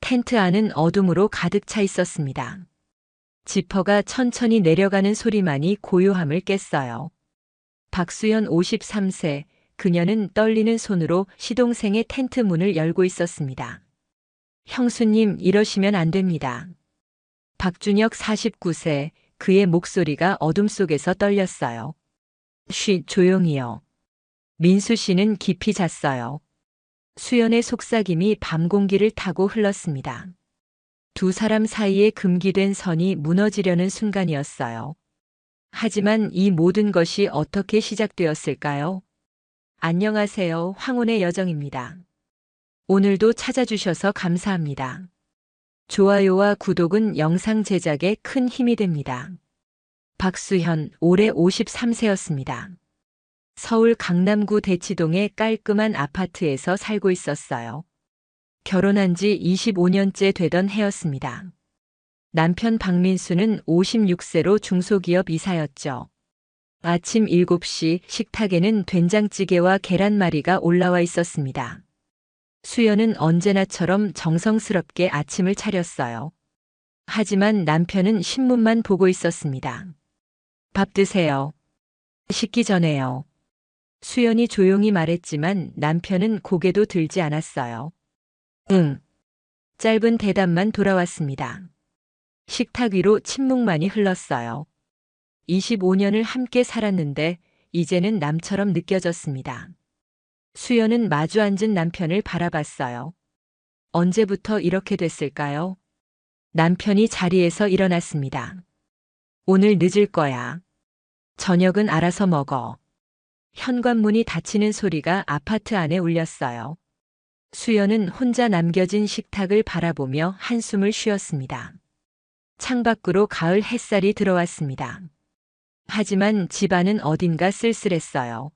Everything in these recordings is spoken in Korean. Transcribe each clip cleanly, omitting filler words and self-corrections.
텐트 안은 어둠으로 가득 차 있었습니다. 지퍼가 천천히 내려가는 소리만이 고요함을 깼어요. 박수현 53세, 그녀는 떨리는 손으로 시동생의 텐트 문을 열고 있었습니다. 형수님, 이러시면 안 됩니다. 박준혁 49세, 그의 목소리가 어둠 속에서 떨렸어요. 쉬, 조용히요. 민수 씨는 깊이 잤어요. 수연의 속삭임이 밤 공기를 타고 흘렀습니다. 두 사람 사이에 금기된 선이 무너지려는 순간이었어요. 하지만 이 모든 것이 어떻게 시작되었을까요? 안녕하세요. 황혼의 여정입니다. 오늘도 찾아주셔서 감사합니다. 좋아요와 구독은 영상 제작에 큰 힘이 됩니다. 박수현, 올해 53세였습니다. 서울 강남구 대치동의 깔끔한 아파트에서 살고 있었어요. 결혼한 지 25년째 되던 해였습니다. 남편 박민수는 56세로 중소기업 이사였죠. 아침 7시 식탁에는 된장찌개와 계란말이가 올라와 있었습니다. 수연은 언제나처럼 정성스럽게 아침을 차렸어요. 하지만 남편은 신문만 보고 있었습니다. 밥 드세요. 식기 전에요. 수연이 조용히 말했지만 남편은 고개도 들지 않았어요. 응. 짧은 대답만 돌아왔습니다. 식탁 위로 침묵만이 흘렀어요. 25년을 함께 살았는데 이제는 남처럼 느껴졌습니다. 수연은 마주 앉은 남편을 바라봤어요. 언제부터 이렇게 됐을까요? 남편이 자리에서 일어났습니다. 오늘 늦을 거야. 저녁은 알아서 먹어. 현관문이 닫히는 소리가 아파트 안에 울렸어요. 수연은 혼자 남겨진 식탁을 바라보며 한숨을 쉬었습니다. 창밖으로 가을 햇살이 들어왔습니다. 하지만 집안은 어딘가 쓸쓸했어요.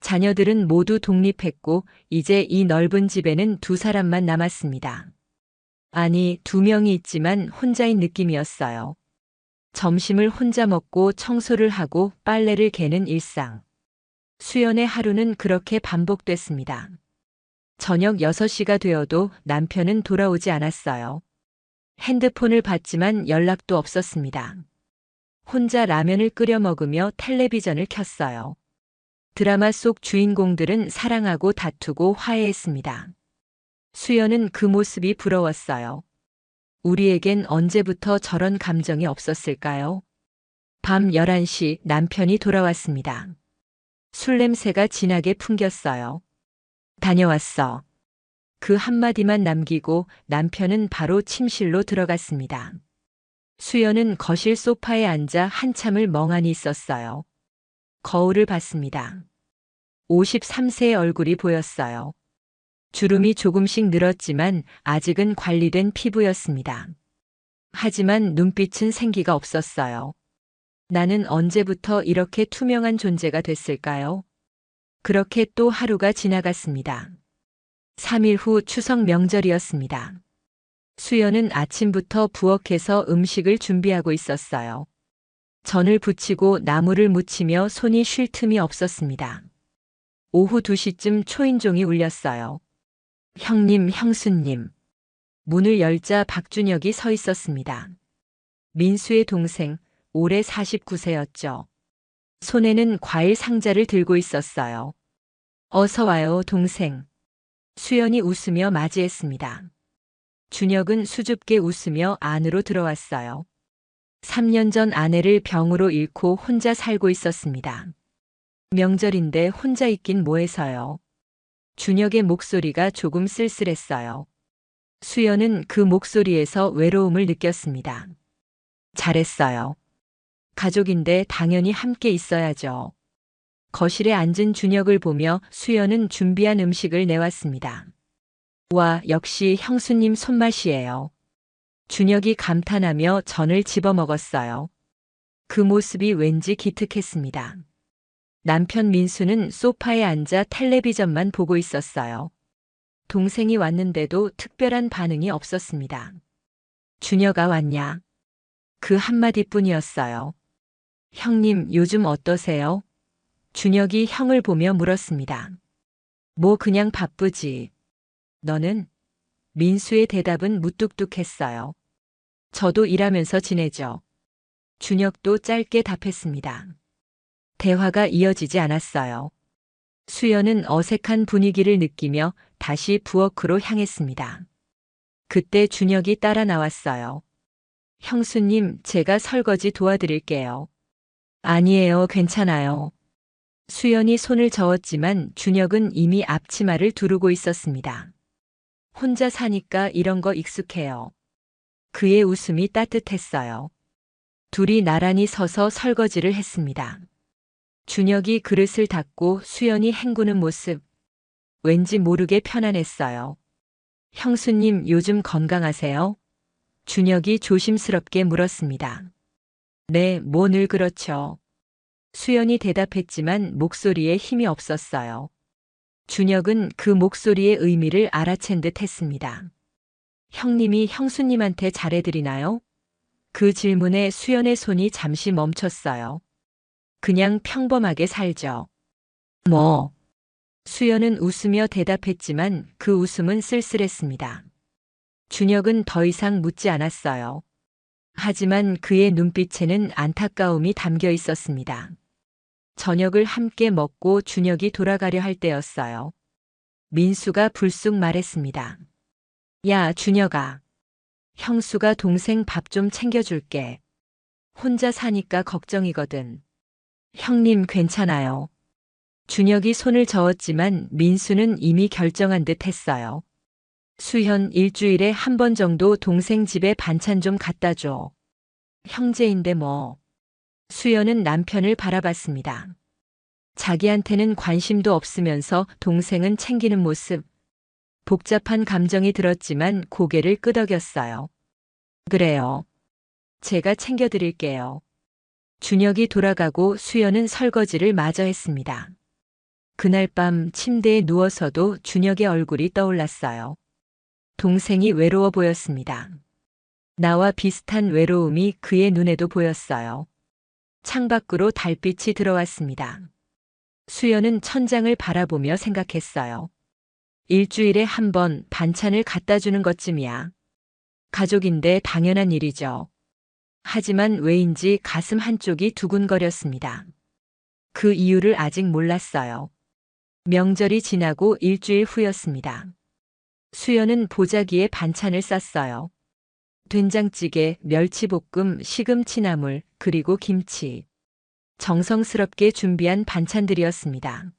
자녀들은 모두 독립했고 이제 이 넓은 집에는 두 사람만 남았습니다. 아니, 두 명이 있지만 혼자인 느낌이었어요. 점심을 혼자 먹고 청소를 하고 빨래를 개는 일상. 수연의 하루는 그렇게 반복됐습니다. 저녁 6시가 되어도 남편은 돌아오지 않았어요. 핸드폰을 받지만 연락도 없었습니다. 혼자 라면을 끓여 먹으며 텔레비전을 켰어요. 드라마 속 주인공들은 사랑하고 다투고 화해했습니다. 수연은 그 모습이 부러웠어요. 우리에겐 언제부터 저런 감정이 없었을까요? 밤 11시 남편이 돌아왔습니다. 술 냄새가 진하게 풍겼어요. 다녀왔어. 그 한마디만 남기고 남편은 바로 침실로 들어갔습니다. 수연은 거실 소파에 앉아 한참을 멍하니 있었어요. 거울을 봤습니다. 53세의 얼굴이 보였어요. 주름이 조금씩 늘었지만 아직은 관리된 피부였습니다. 하지만 눈빛은 생기가 없었어요. 나는 언제부터 이렇게 투명한 존재가 됐을까요? 그렇게 또 하루가 지나갔습니다. 3일 후 추석 명절이었습니다. 수연은 아침부터 부엌에서 음식을 준비하고 있었어요. 전을 부치고 나물을 무치며 손이 쉴 틈이 없었습니다. 오후 2시쯤 초인종이 울렸어요. 형님, 형수님. 문을 열자 박준혁이 서 있었습니다. 민수의 동생, 올해 49세였죠. 손에는 과일 상자를 들고 있었어요. 어서 와요, 동생. 수연이 웃으며 맞이했습니다. 준혁은 수줍게 웃으며 안으로 들어왔어요. 3년 전 아내를 병으로 잃고 혼자 살고 있었습니다. 명절인데 혼자 있긴 뭐해서요. 준혁의 목소리가 조금 쓸쓸했어요. 수연은 그 목소리에서 외로움을 느꼈습니다. 잘했어요. 가족인데 당연히 함께 있어야죠. 거실에 앉은 준혁을 보며 수연은 준비한 음식을 내왔습니다. 와, 역시 형수님 손맛이에요. 준혁이 감탄하며 전을 집어먹었어요. 그 모습이 왠지 기특했습니다. 남편 민수는 소파에 앉아 텔레비전만 보고 있었어요. 동생이 왔는데도 특별한 반응이 없었습니다. 준혁아 왔냐? 그 한마디뿐이었어요. 형님, 요즘 어떠세요? 준혁이 형을 보며 물었습니다. 뭐 그냥 바쁘지. 너는? 민수의 대답은 무뚝뚝했어요. 저도 일하면서 지내죠. 준혁도 짧게 답했습니다. 대화가 이어지지 않았어요. 수연은 어색한 분위기를 느끼며 다시 부엌으로 향했습니다. 그때 준혁이 따라 나왔어요. 형수님, 제가 설거지 도와드릴게요. 아니에요, 괜찮아요. 수연이 손을 저었지만 준혁은 이미 앞치마를 두르고 있었습니다. 혼자 사니까 이런 거 익숙해요. 그의 웃음이 따뜻했어요. 둘이 나란히 서서 설거지를 했습니다. 준혁이 그릇을 닦고 수연이 헹구는 모습, 왠지 모르게 편안했어요. 형수님, 요즘 건강하세요? 준혁이 조심스럽게 물었습니다. 네, 뭐 늘 그렇죠. 수연이 대답했지만 목소리에 힘이 없었어요. 준혁은 그 목소리의 의미를 알아챈 듯 했습니다. 형님이 형수님한테 잘해드리나요? 그 질문에 수연의 손이 잠시 멈췄어요. 그냥 평범하게 살죠. 뭐? 수연은 웃으며 대답했지만 그 웃음은 쓸쓸했습니다. 준혁은 더 이상 묻지 않았어요. 하지만 그의 눈빛에는 안타까움이 담겨 있었습니다. 저녁을 함께 먹고 준혁이 돌아가려 할 때였어요. 민수가 불쑥 말했습니다. 야, 준혁아. 형수가 동생 밥 좀 챙겨줄게. 혼자 사니까 걱정이거든. 형님 괜찮아요. 준혁이 손을 저었지만 민수는 이미 결정한 듯 했어요. 수현, 일주일에 한 번 정도 동생 집에 반찬 좀 갖다 줘. 형제인데 뭐. 수연은 남편을 바라봤습니다. 자기한테는 관심도 없으면서 동생은 챙기는 모습. 복잡한 감정이 들었지만 고개를 끄덕였어요. 그래요. 제가 챙겨드릴게요. 준혁이 돌아가고 수연은 설거지를 마저 했습니다. 그날 밤 침대에 누워서도 준혁의 얼굴이 떠올랐어요. 동생이 외로워 보였습니다. 나와 비슷한 외로움이 그의 눈에도 보였어요. 창밖으로 달빛이 들어왔습니다. 수연은 천장을 바라보며 생각했어요. 일주일에 한 번 반찬을 갖다 주는 것쯤이야. 가족인데 당연한 일이죠. 하지만 왜인지 가슴 한쪽이 두근거렸습니다. 그 이유를 아직 몰랐어요. 명절이 지나고 일주일 후였습니다. 수연은 보자기에 반찬을 쌌어요. 된장찌개, 멸치볶음, 시금치나물, 그리고 김치. 정성스럽게 준비한 반찬들이었습니다.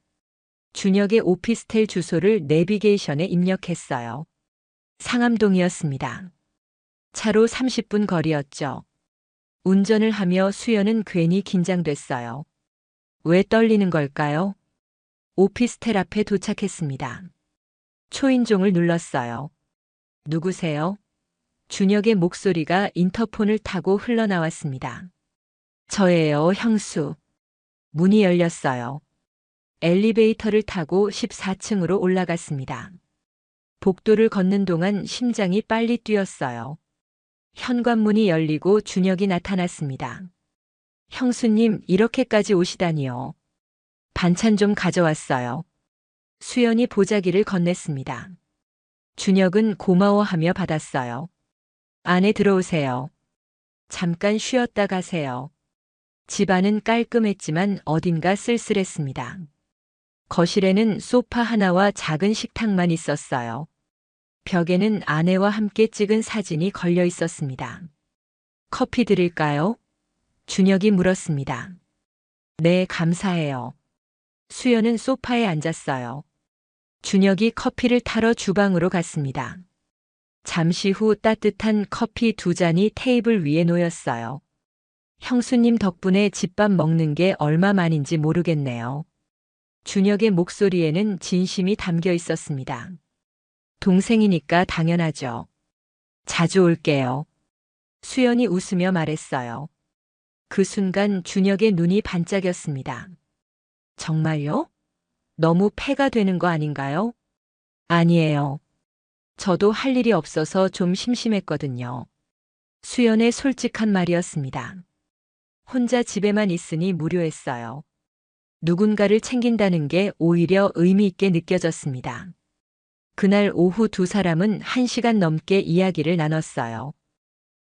준혁의 오피스텔 주소를 내비게이션에 입력했어요. 상암동이었습니다. 차로 30분 거리였죠. 운전을 하며 수연은 괜히 긴장됐어요. 왜 떨리는 걸까요? 오피스텔 앞에 도착했습니다. 초인종을 눌렀어요. 누구세요? 준혁의 목소리가 인터폰을 타고 흘러나왔습니다. 저예요, 형수. 문이 열렸어요. 엘리베이터를 타고 14층으로 올라갔습니다. 복도를 걷는 동안 심장이 빨리 뛰었어요. 현관문이 열리고 준혁이 나타났습니다. 형수님, 이렇게까지 오시다니요. 반찬 좀 가져왔어요. 수연이 보자기를 건넸습니다. 준혁은 고마워하며 받았어요. 안에 들어오세요. 잠깐 쉬었다 가세요. 집안은 깔끔했지만 어딘가 쓸쓸했습니다. 거실에는 소파 하나와 작은 식탁만 있었어요. 벽에는 아내와 함께 찍은 사진이 걸려 있었습니다. 커피 드릴까요? 준혁이 물었습니다. 네, 감사해요. 수연은 소파에 앉았어요. 준혁이 커피를 타러 주방으로 갔습니다. 잠시 후 따뜻한 커피 2잔이 테이블 위에 놓였어요. 형수님 덕분에 집밥 먹는 게 얼마만인지 모르겠네요. 준혁의 목소리에는 진심이 담겨 있었습니다. 동생이니까 당연하죠. 자주 올게요. 수연이 웃으며 말했어요. 그 순간 준혁의 눈이 반짝였습니다. 정말요? 너무 패가 되는 거 아닌가요? 아니에요. 저도 할 일이 없어서 좀 심심했거든요. 수연의 솔직한 말이었습니다. 혼자 집에만 있으니 무료했어요. 누군가를 챙긴다는 게 오히려 의미 있게 느껴졌습니다. 그날 오후 두 사람은 1시간 넘게 이야기를 나눴어요.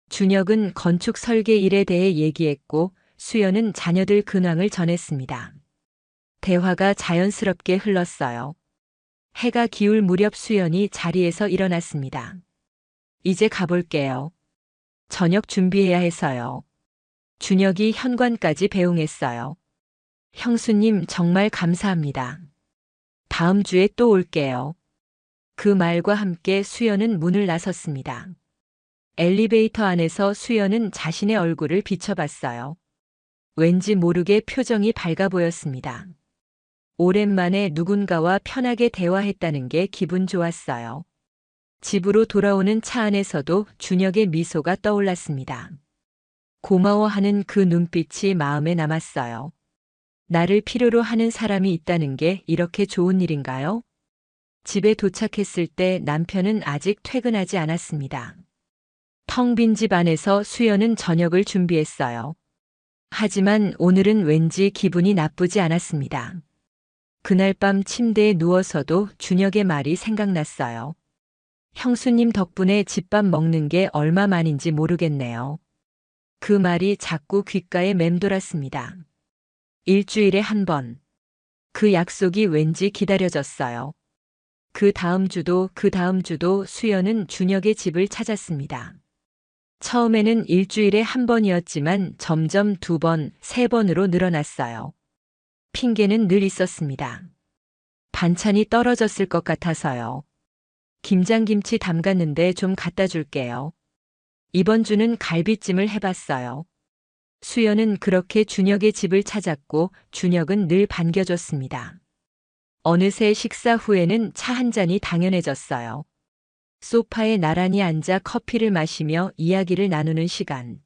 준혁은 건축 설계 일에 대해 얘기했고 수연은 자녀들 근황을 전했습니다. 대화가 자연스럽게 흘렀어요. 해가 기울 무렵 수연이 자리에서 일어났습니다. 이제 가볼게요. 저녁 준비해야 해서요. 준혁이 현관까지 배웅했어요. 형수님 정말 감사합니다. 다음 주에 또 올게요. 그 말과 함께 수연은 문을 나섰습니다. 엘리베이터 안에서 수연은 자신의 얼굴을 비춰봤어요. 왠지 모르게 표정이 밝아 보였습니다. 오랜만에 누군가와 편하게 대화했다는 게 기분 좋았어요. 집으로 돌아오는 차 안에서도 준혁의 미소가 떠올랐습니다. 고마워하는 그 눈빛이 마음에 남았어요. 나를 필요로 하는 사람이 있다는 게 이렇게 좋은 일인가요? 집에 도착했을 때 남편은 아직 퇴근하지 않았습니다. 텅 빈 집 안에서 수연은 저녁을 준비했어요. 하지만 오늘은 왠지 기분이 나쁘지 않았습니다. 그날 밤 침대에 누워서도 준혁의 말이 생각났어요. 형수님 덕분에 집밥 먹는 게 얼마만인지 모르겠네요. 그 말이 자꾸 귓가에 맴돌았습니다. 일주일에 한 번. 그 약속이 왠지 기다려졌어요. 그 다음 주도 수연은 준혁의 집을 찾았습니다. 처음에는 일주일에 한 번이었지만 점점 2번, 3번으로 늘어났어요. 핑계는 늘 있었습니다. 반찬이 떨어졌을 것 같아서요. 김장김치 담갔는데 좀 갖다 줄게요. 이번 주는 갈비찜을 해봤어요. 수연은 그렇게 준혁의 집을 찾았고 준혁은 늘 반겨줬습니다. 어느새 식사 후에는 차 한 잔이 당연해졌어요. 소파에 나란히 앉아 커피를 마시며 이야기를 나누는 시간.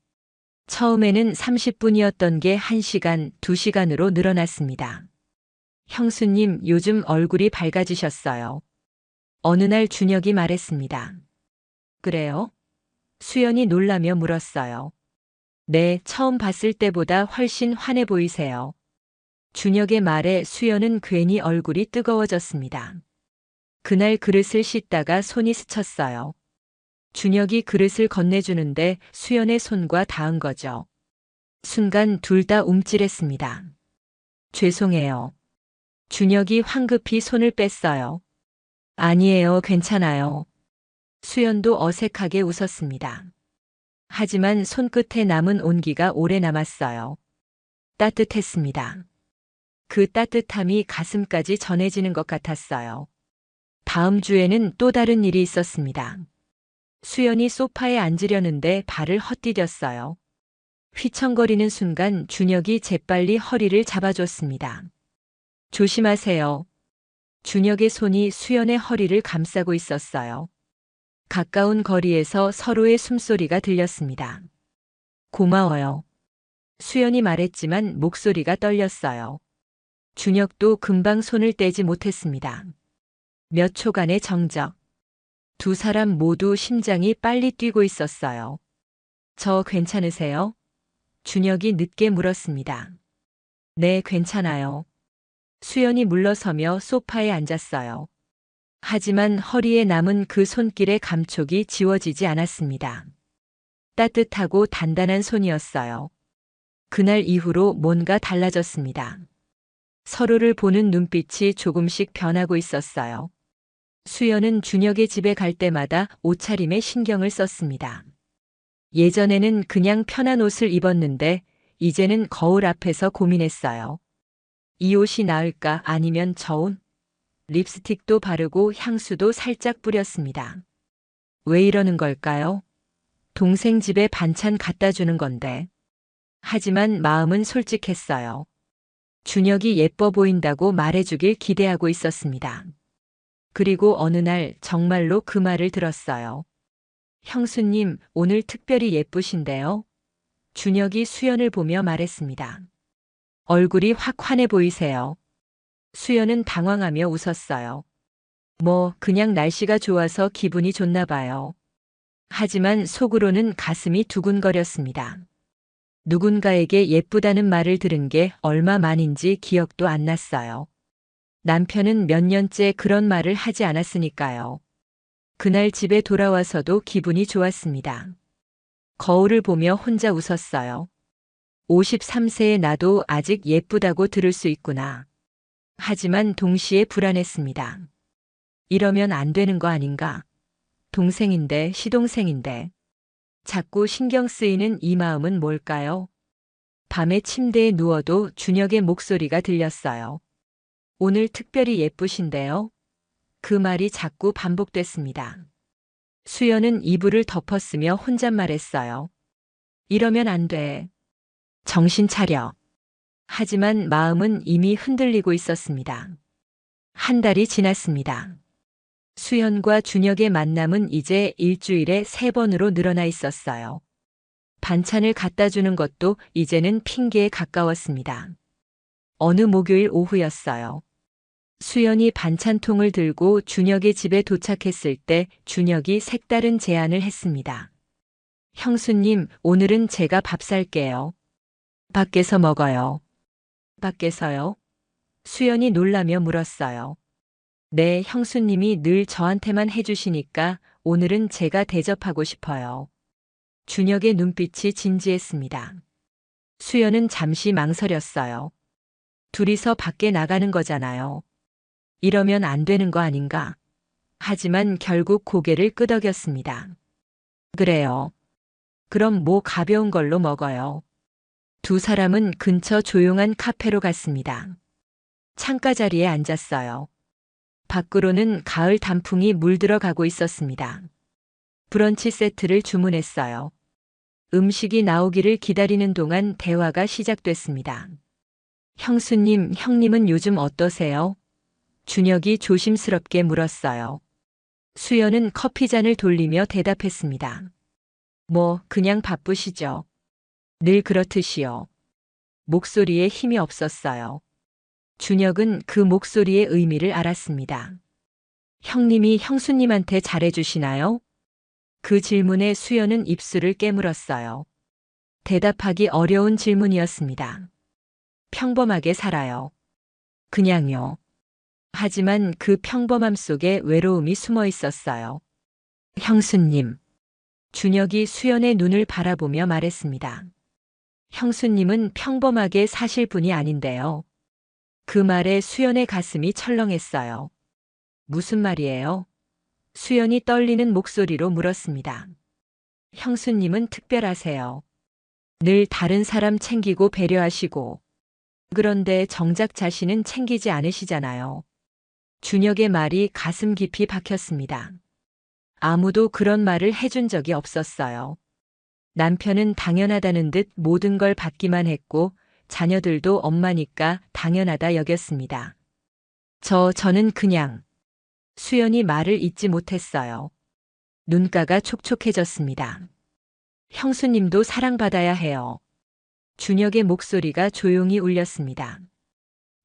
처음에는 30분이었던 게 1시간, 2시간으로 늘어났습니다. 형수님, 요즘 얼굴이 밝아지셨어요. 어느 날 준혁이 말했습니다. 그래요? 수연이 놀라며 물었어요. 네, 처음 봤을 때보다 훨씬 환해 보이세요. 준혁의 말에 수연은 괜히 얼굴이 뜨거워졌습니다. 그날 그릇을 씻다가 손이 스쳤어요. 준혁이 그릇을 건네주는데 수연의 손과 닿은 거죠. 순간 둘 다 움찔했습니다. 죄송해요. 준혁이 황급히 손을 뺐어요. 아니에요, 괜찮아요. 수연도 어색하게 웃었습니다. 하지만 손끝에 남은 온기가 오래 남았어요. 따뜻했습니다. 그 따뜻함이 가슴까지 전해지는 것 같았어요. 다음 주에는 또 다른 일이 있었습니다. 수연이 소파에 앉으려는데 발을 헛디뎠어요. 휘청거리는 순간 준혁이 재빨리 허리를 잡아줬습니다. 조심하세요. 준혁의 손이 수연의 허리를 감싸고 있었어요. 가까운 거리에서 서로의 숨소리가 들렸습니다. 고마워요. 수연이 말했지만 목소리가 떨렸어요. 준혁도 금방 손을 떼지 못했습니다. 몇 초간의 정적. 두 사람 모두 심장이 빨리 뛰고 있었어요. 저 괜찮으세요? 준혁이 늦게 물었습니다. 네, 괜찮아요. 수연이 물러서며 소파에 앉았어요. 하지만 허리에 남은 그 손길의 감촉이 지워지지 않았습니다. 따뜻하고 단단한 손이었어요. 그날 이후로 뭔가 달라졌습니다. 서로를 보는 눈빛이 조금씩 변하고 있었어요. 수연은 준혁의 집에 갈 때마다 옷차림에 신경을 썼습니다. 예전에는 그냥 편한 옷을 입었는데 이제는 거울 앞에서 고민했어요. 이 옷이 나을까 아니면 저 옷? 립스틱도 바르고 향수도 살짝 뿌렸습니다. 왜 이러는 걸까요? 동생 집에 반찬 갖다 주는 건데. 하지만 마음은 솔직했어요. 준혁이 예뻐 보인다고 말해주길 기대하고 있었습니다. 그리고 어느 날 정말로 그 말을 들었어요. 형수님, 오늘 특별히 예쁘신데요? 준혁이 수연을 보며 말했습니다. 얼굴이 확 환해 보이세요. 수연은 당황하며 웃었어요. 그냥 날씨가 좋아서 기분이 좋나 봐요. 하지만 속으로는 가슴이 두근거렸습니다. 누군가에게 예쁘다는 말을 들은 게 얼마 만인지 기억도 안 났어요. 남편은 몇 년째 그런 말을 하지 않았으니까요. 그날 집에 돌아와서도 기분이 좋았습니다. 거울을 보며 혼자 웃었어요. 53세의 나도 아직 예쁘다고 들을 수 있구나. 하지만 동시에 불안했습니다. 이러면 안 되는 거 아닌가? 동생인데, 시동생인데. 자꾸 신경 쓰이는 이 마음은 뭘까요? 밤에 침대에 누워도 준혁의 목소리가 들렸어요. 오늘 특별히 예쁘신데요? 그 말이 자꾸 반복됐습니다. 수연은 이불을 덮었으며 혼잣말했어요. 이러면 안 돼. 정신 차려. 하지만 마음은 이미 흔들리고 있었습니다. 한 달이 지났습니다. 수연과 준혁의 만남은 이제 일주일에 3번으로 늘어나 있었어요. 반찬을 갖다 주는 것도 이제는 핑계에 가까웠습니다. 어느 목요일 오후였어요. 수연이 반찬통을 들고 준혁의 집에 도착했을 때 준혁이 색다른 제안을 했습니다. 형수님, 오늘은 제가 밥 살게요. 밖에서 먹어요. 밖에서요? 수연이 놀라며 물었어요. 네, 형수님이 늘 저한테만 해주시니까 오늘은 제가 대접하고 싶어요. 준혁의 눈빛이 진지했습니다. 수연은 잠시 망설였어요. 둘이서 밖에 나가는 거잖아요. 이러면 안 되는 거 아닌가? 하지만 결국 고개를 끄덕였습니다. 그래요. 그럼 뭐 가벼운 걸로 먹어요. 두 사람은 근처 조용한 카페로 갔습니다. 창가 자리에 앉았어요. 밖으로는 가을 단풍이 물들어가고 있었습니다. 브런치 세트를 주문했어요. 음식이 나오기를 기다리는 동안 대화가 시작됐습니다. 형수님, 형님은 요즘 어떠세요? 준혁이 조심스럽게 물었어요. 수연은 커피잔을 돌리며 대답했습니다. 뭐, 그냥 바쁘시죠. 늘 그렇듯이요. 목소리에 힘이 없었어요. 준혁은 그 목소리의 의미를 알았습니다. 형님이 형수님한테 잘해주시나요? 그 질문에 수연은 입술을 깨물었어요. 대답하기 어려운 질문이었습니다. 평범하게 살아요. 그냥요. 하지만 그 평범함 속에 외로움이 숨어 있었어요. 형수님. 준혁이 수연의 눈을 바라보며 말했습니다. 형수님은 평범하게 사실 분이 아닌데요. 그 말에 수연의 가슴이 철렁했어요. 무슨 말이에요? 수연이 떨리는 목소리로 물었습니다. 형수님은 특별하세요. 늘 다른 사람 챙기고 배려하시고. 그런데 정작 자신은 챙기지 않으시잖아요. 준혁의 말이 가슴 깊이 박혔습니다. 아무도 그런 말을 해준 적이 없었어요. 남편은 당연하다는 듯 모든 걸 받기만 했고 자녀들도 엄마니까 당연하다 여겼습니다. 저는 그냥. 수연이 말을 잇지 못했어요. 눈가가 촉촉해졌습니다. 형수님도 사랑받아야 해요. 준혁의 목소리가 조용히 울렸습니다.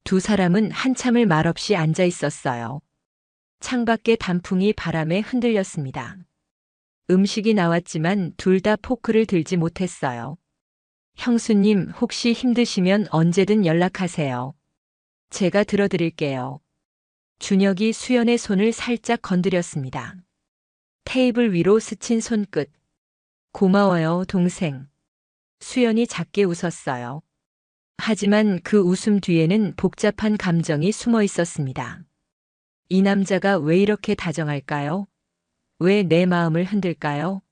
두 사람은 한참을 말없이 앉아 있었어요. 창밖의 단풍이 바람에 흔들렸습니다. 음식이 나왔지만 둘 다 포크를 들지 못했어요. 형수님, 혹시 힘드시면 언제든 연락하세요. 제가 들어드릴게요. 준혁이 수연의 손을 살짝 건드렸습니다. 테이블 위로 스친 손끝. 고마워요, 동생. 수연이 작게 웃었어요. 하지만 그 웃음 뒤에는 복잡한 감정이 숨어 있었습니다. 이 남자가 왜 이렇게 다정할까요? 왜 내 마음을 흔들까요?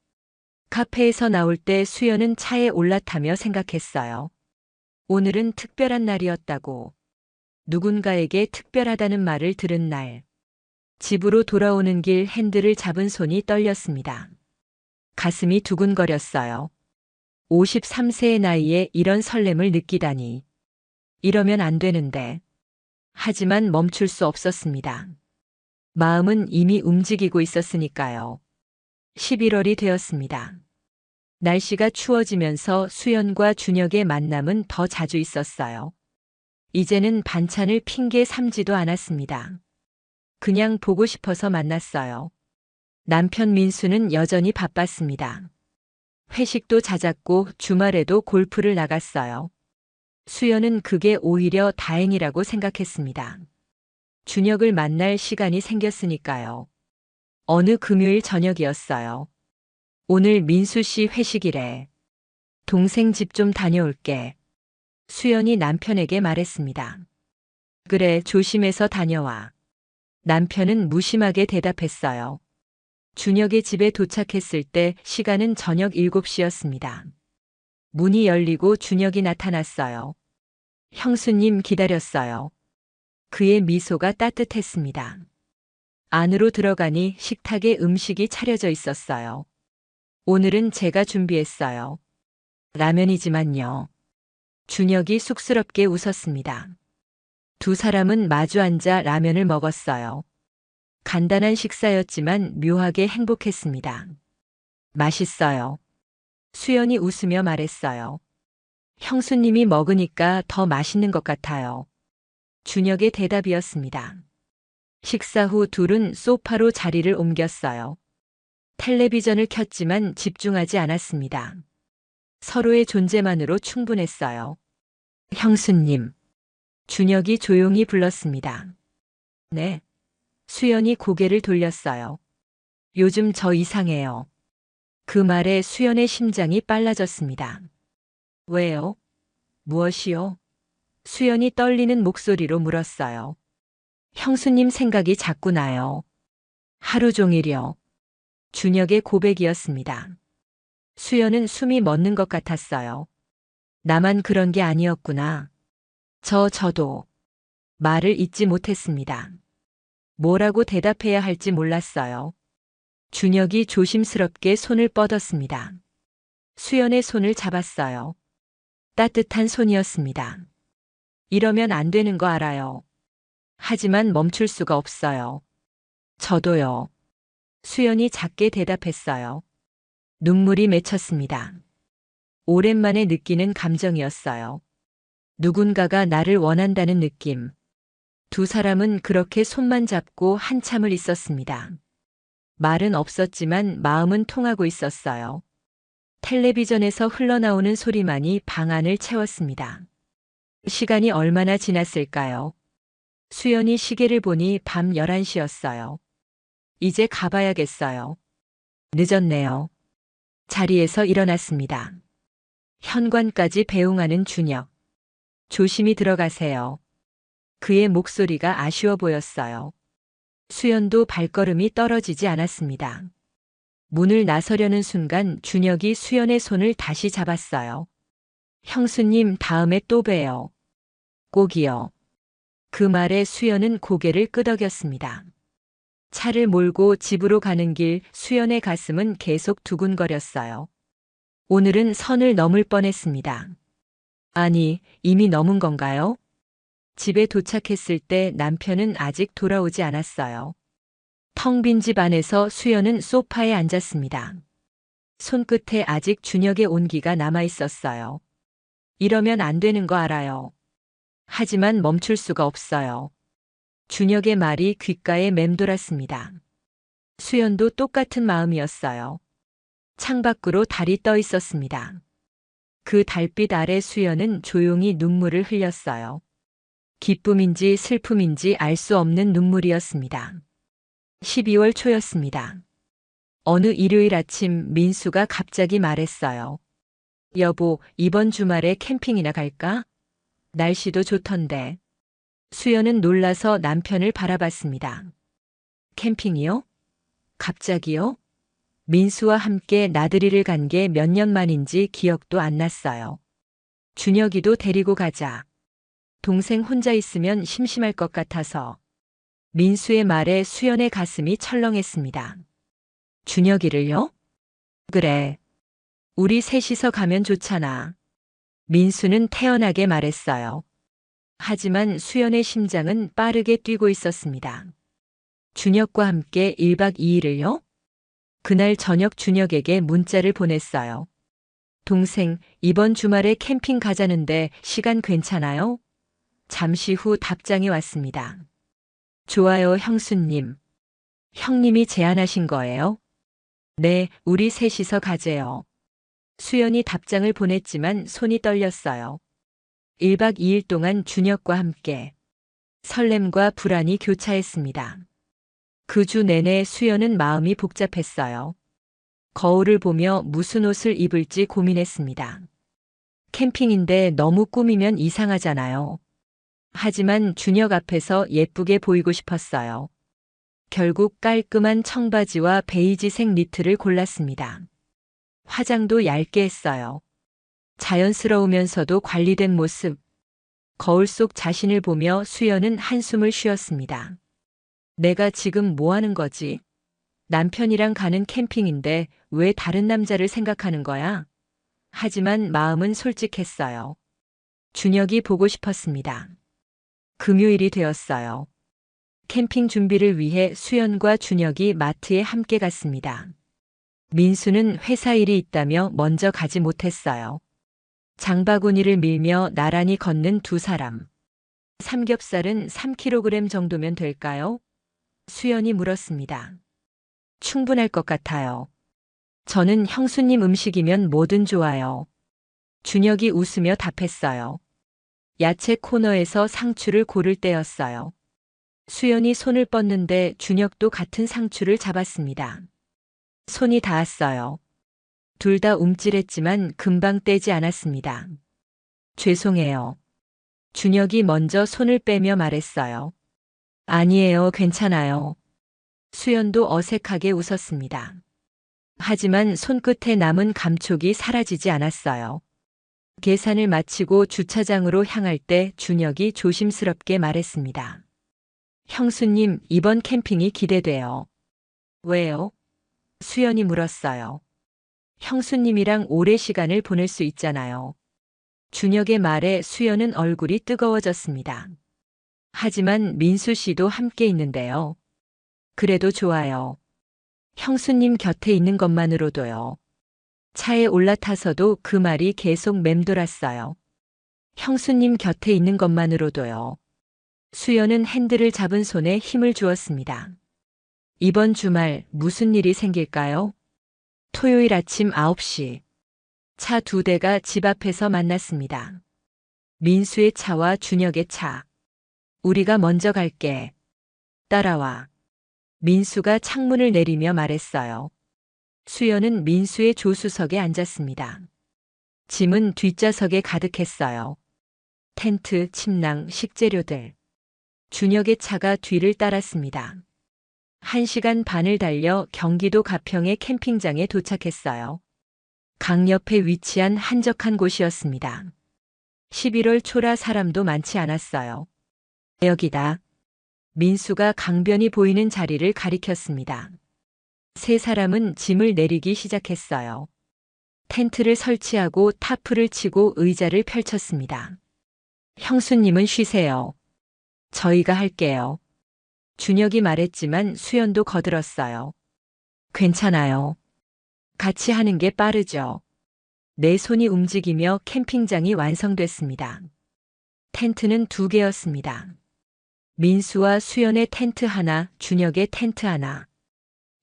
카페에서 나올 때 수연은 차에 올라타며 생각했어요. 오늘은 특별한 날이었다고. 누군가에게 특별하다는 말을 들은 날. 집으로 돌아오는 길 핸들을 잡은 손이 떨렸습니다. 가슴이 두근거렸어요. 53세의 나이에 이런 설렘을 느끼다니. 이러면 안 되는데. 하지만 멈출 수 없었습니다. 마음은 이미 움직이고 있었으니까요. 11월이 되었습니다. 날씨가 추워지면서 수연과 준혁의 만남은 더 자주 있었어요. 이제는 반찬을 핑계 삼지도 않았습니다. 그냥 보고 싶어서 만났어요. 남편 민수는 여전히 바빴습니다. 회식도 잦았고 주말에도 골프를 나갔어요. 수연은 그게 오히려 다행이라고 생각했습니다. 준혁을 만날 시간이 생겼으니까요. 어느 금요일 저녁이었어요. 오늘 민수 씨 회식이래. 동생 집 좀 다녀올게. 수연이 남편에게 말했습니다. 그래, 조심해서 다녀와. 남편은 무심하게 대답했어요. 준혁의 집에 도착했을 때 시간은 저녁 7시였습니다. 문이 열리고 준혁이 나타났어요. 형수님 기다렸어요. 그의 미소가 따뜻했습니다. 안으로 들어가니 식탁에 음식이 차려져 있었어요. 오늘은 제가 준비했어요. 라면이지만요. 준혁이 쑥스럽게 웃었습니다. 두 사람은 마주 앉아 라면을 먹었어요. 간단한 식사였지만 묘하게 행복했습니다. 맛있어요. 수연이 웃으며 말했어요. 형수님이 먹으니까 더 맛있는 것 같아요. 준혁의 대답이었습니다. 식사 후 둘은 소파로 자리를 옮겼어요. 텔레비전을 켰지만 집중하지 않았습니다. 서로의 존재만으로 충분했어요. 형수님. 준혁이 조용히 불렀습니다. 네. 수연이 고개를 돌렸어요. 요즘 저 이상해요. 그 말에 수연의 심장이 빨라졌습니다. 왜요? 무엇이요? 수연이 떨리는 목소리로 물었어요. 형수님 생각이 자꾸 나요. 하루 종일이요. 준혁의 고백이었습니다. 수연은 숨이 멎는 것 같았어요. 나만 그런 게 아니었구나. 저도 말을 잇지 못했습니다. 뭐라고 대답해야 할지 몰랐어요. 준혁이 조심스럽게 손을 뻗었습니다. 수연의 손을 잡았어요. 따뜻한 손이었습니다. 이러면 안 되는 거 알아요. 하지만 멈출 수가 없어요. 저도요. 수연이 작게 대답했어요. 눈물이 맺혔습니다. 오랜만에 느끼는 감정이었어요. 누군가가 나를 원한다는 느낌. 두 사람은 그렇게 손만 잡고 한참을 있었습니다. 말은 없었지만 마음은 통하고 있었어요. 텔레비전에서 흘러나오는 소리만이 방 안을 채웠습니다. 시간이 얼마나 지났을까요? 수연이 시계를 보니 밤 11시였어요. 이제 가봐야겠어요. 늦었네요. 자리에서 일어났습니다. 현관까지 배웅하는 준혁. 조심히 들어가세요. 그의 목소리가 아쉬워 보였어요. 수연도 발걸음이 떨어지지 않았습니다. 문을 나서려는 순간 준혁이 수연의 손을 다시 잡았어요. 형수님, 다음에 또 봬요. 꼭이요. 그 말에 수연은 고개를 끄덕였습니다. 차를 몰고 집으로 가는 길 수연의 가슴은 계속 두근거렸어요. 오늘은 선을 넘을 뻔했습니다. 아니, 이미 넘은 건가요? 집에 도착했을 때 남편은 아직 돌아오지 않았어요. 텅 빈 집 안에서 수연은 소파에 앉았습니다. 손끝에 아직 준혁의 온기가 남아 있었어요. 이러면 안 되는 거 알아요. 하지만 멈출 수가 없어요. 준혁의 말이 귓가에 맴돌았습니다. 수연도 똑같은 마음이었어요. 창밖으로 달이 떠 있었습니다. 그 달빛 아래 수연은 조용히 눈물을 흘렸어요. 기쁨인지 슬픔인지 알 수 없는 눈물이었습니다. 12월 초였습니다. 어느 일요일 아침 민수가 갑자기 말했어요. 여보, 이번 주말에 캠핑이나 갈까? 날씨도 좋던데. 수연은 놀라서 남편을 바라봤습니다. 캠핑이요? 갑자기요? 민수와 함께 나들이를 간 게 몇 년 만인지 기억도 안 났어요. 준혁이도 데리고 가자. 동생 혼자 있으면 심심할 것 같아서. 민수의 말에 수연의 가슴이 철렁했습니다. 준혁이를요? 그래. 우리 셋이서 가면 좋잖아. 민수는 태연하게 말했어요. 하지만 수연의 심장은 빠르게 뛰고 있었습니다. 준혁과 함께 1박 2일을요? 그날 저녁 준혁에게 문자를 보냈어요. 동생, 이번 주말에 캠핑 가자는데 시간 괜찮아요? 잠시 후 답장이 왔습니다. 좋아요, 형수님. 형님이 제안하신 거예요? 네, 우리 셋이서 가재요. 수연이 답장을 보냈지만 손이 떨렸어요. 1박 2일 동안 준혁과 함께 설렘과 불안이 교차했습니다. 그 주 내내 수연은 마음이 복잡했어요. 거울을 보며 무슨 옷을 입을지 고민했습니다. 캠핑인데 너무 꾸미면 이상하잖아요. 하지만 준혁 앞에서 예쁘게 보이고 싶었어요. 결국 깔끔한 청바지와 베이지색 니트를 골랐습니다. 화장도 얇게 했어요. 자연스러우면서도 관리된 모습. 거울 속 자신을 보며 수연은 한숨을 쉬었습니다. 내가 지금 뭐 하는 거지? 남편이랑 가는 캠핑인데 왜 다른 남자를 생각하는 거야? 하지만 마음은 솔직했어요. 준혁이 보고 싶었습니다. 금요일이 되었어요. 캠핑 준비를 위해 수연과 준혁이 마트에 함께 갔습니다. 민수는 회사 일이 있다며 먼저 가지 못했어요. 장바구니를 밀며 나란히 걷는 두 사람. 삼겹살은 3kg 정도면 될까요? 수연이 물었습니다. 충분할 것 같아요. 저는 형수님 음식이면 뭐든 좋아요. 준혁이 웃으며 답했어요. 야채 코너에서 상추를 고를 때였어요. 수연이 손을 뻗는데 준혁도 같은 상추를 잡았습니다. 손이 닿았어요. 둘 다 움찔했지만 금방 떼지 않았습니다. 죄송해요. 준혁이 먼저 손을 빼며 말했어요. 아니에요, 괜찮아요. 수연도 어색하게 웃었습니다. 하지만 손끝에 남은 감촉이 사라지지 않았어요. 계산을 마치고 주차장으로 향할 때 준혁이 조심스럽게 말했습니다. 형수님, 이번 캠핑이 기대돼요. 왜요? 수연이 물었어요. 형수님이랑 오래 시간을 보낼 수 있잖아요. 준혁의 말에 수연은 얼굴이 뜨거워졌습니다. 하지만 민수 씨도 함께 있는데요. 그래도 좋아요. 형수님 곁에 있는 것만으로도요. 차에 올라타서도 그 말이 계속 맴돌았어요. 형수님 곁에 있는 것만으로도요. 수연은 핸들을 잡은 손에 힘을 주었습니다. 이번 주말 무슨 일이 생길까요? 토요일 아침 9시. 차 두 대가 집 앞에서 만났습니다. 민수의 차와 준혁의 차. 우리가 먼저 갈게. 따라와. 민수가 창문을 내리며 말했어요. 수연은 민수의 조수석에 앉았습니다. 짐은 뒷좌석에 가득했어요. 텐트, 침낭, 식재료들. 준혁의 차가 뒤를 따랐습니다. 1시간 반을 달려 경기도 가평의 캠핑장에 도착했어요. 강 옆에 위치한 한적한 곳이었습니다. 11월 초라 사람도 많지 않았어요. 여기다. 민수가 강변이 보이는 자리를 가리켰습니다. 세 사람은 짐을 내리기 시작했어요. 텐트를 설치하고 타프를 치고 의자를 펼쳤습니다. 형수님은 쉬세요. 저희가 할게요. 준혁이 말했지만 수연도 거들었어요. 괜찮아요. 같이 하는 게 빠르죠. 내 손이 움직이며 캠핑장이 완성됐습니다. 텐트는 2개였습니다. 민수와 수연의 텐트 하나, 준혁의 텐트 하나.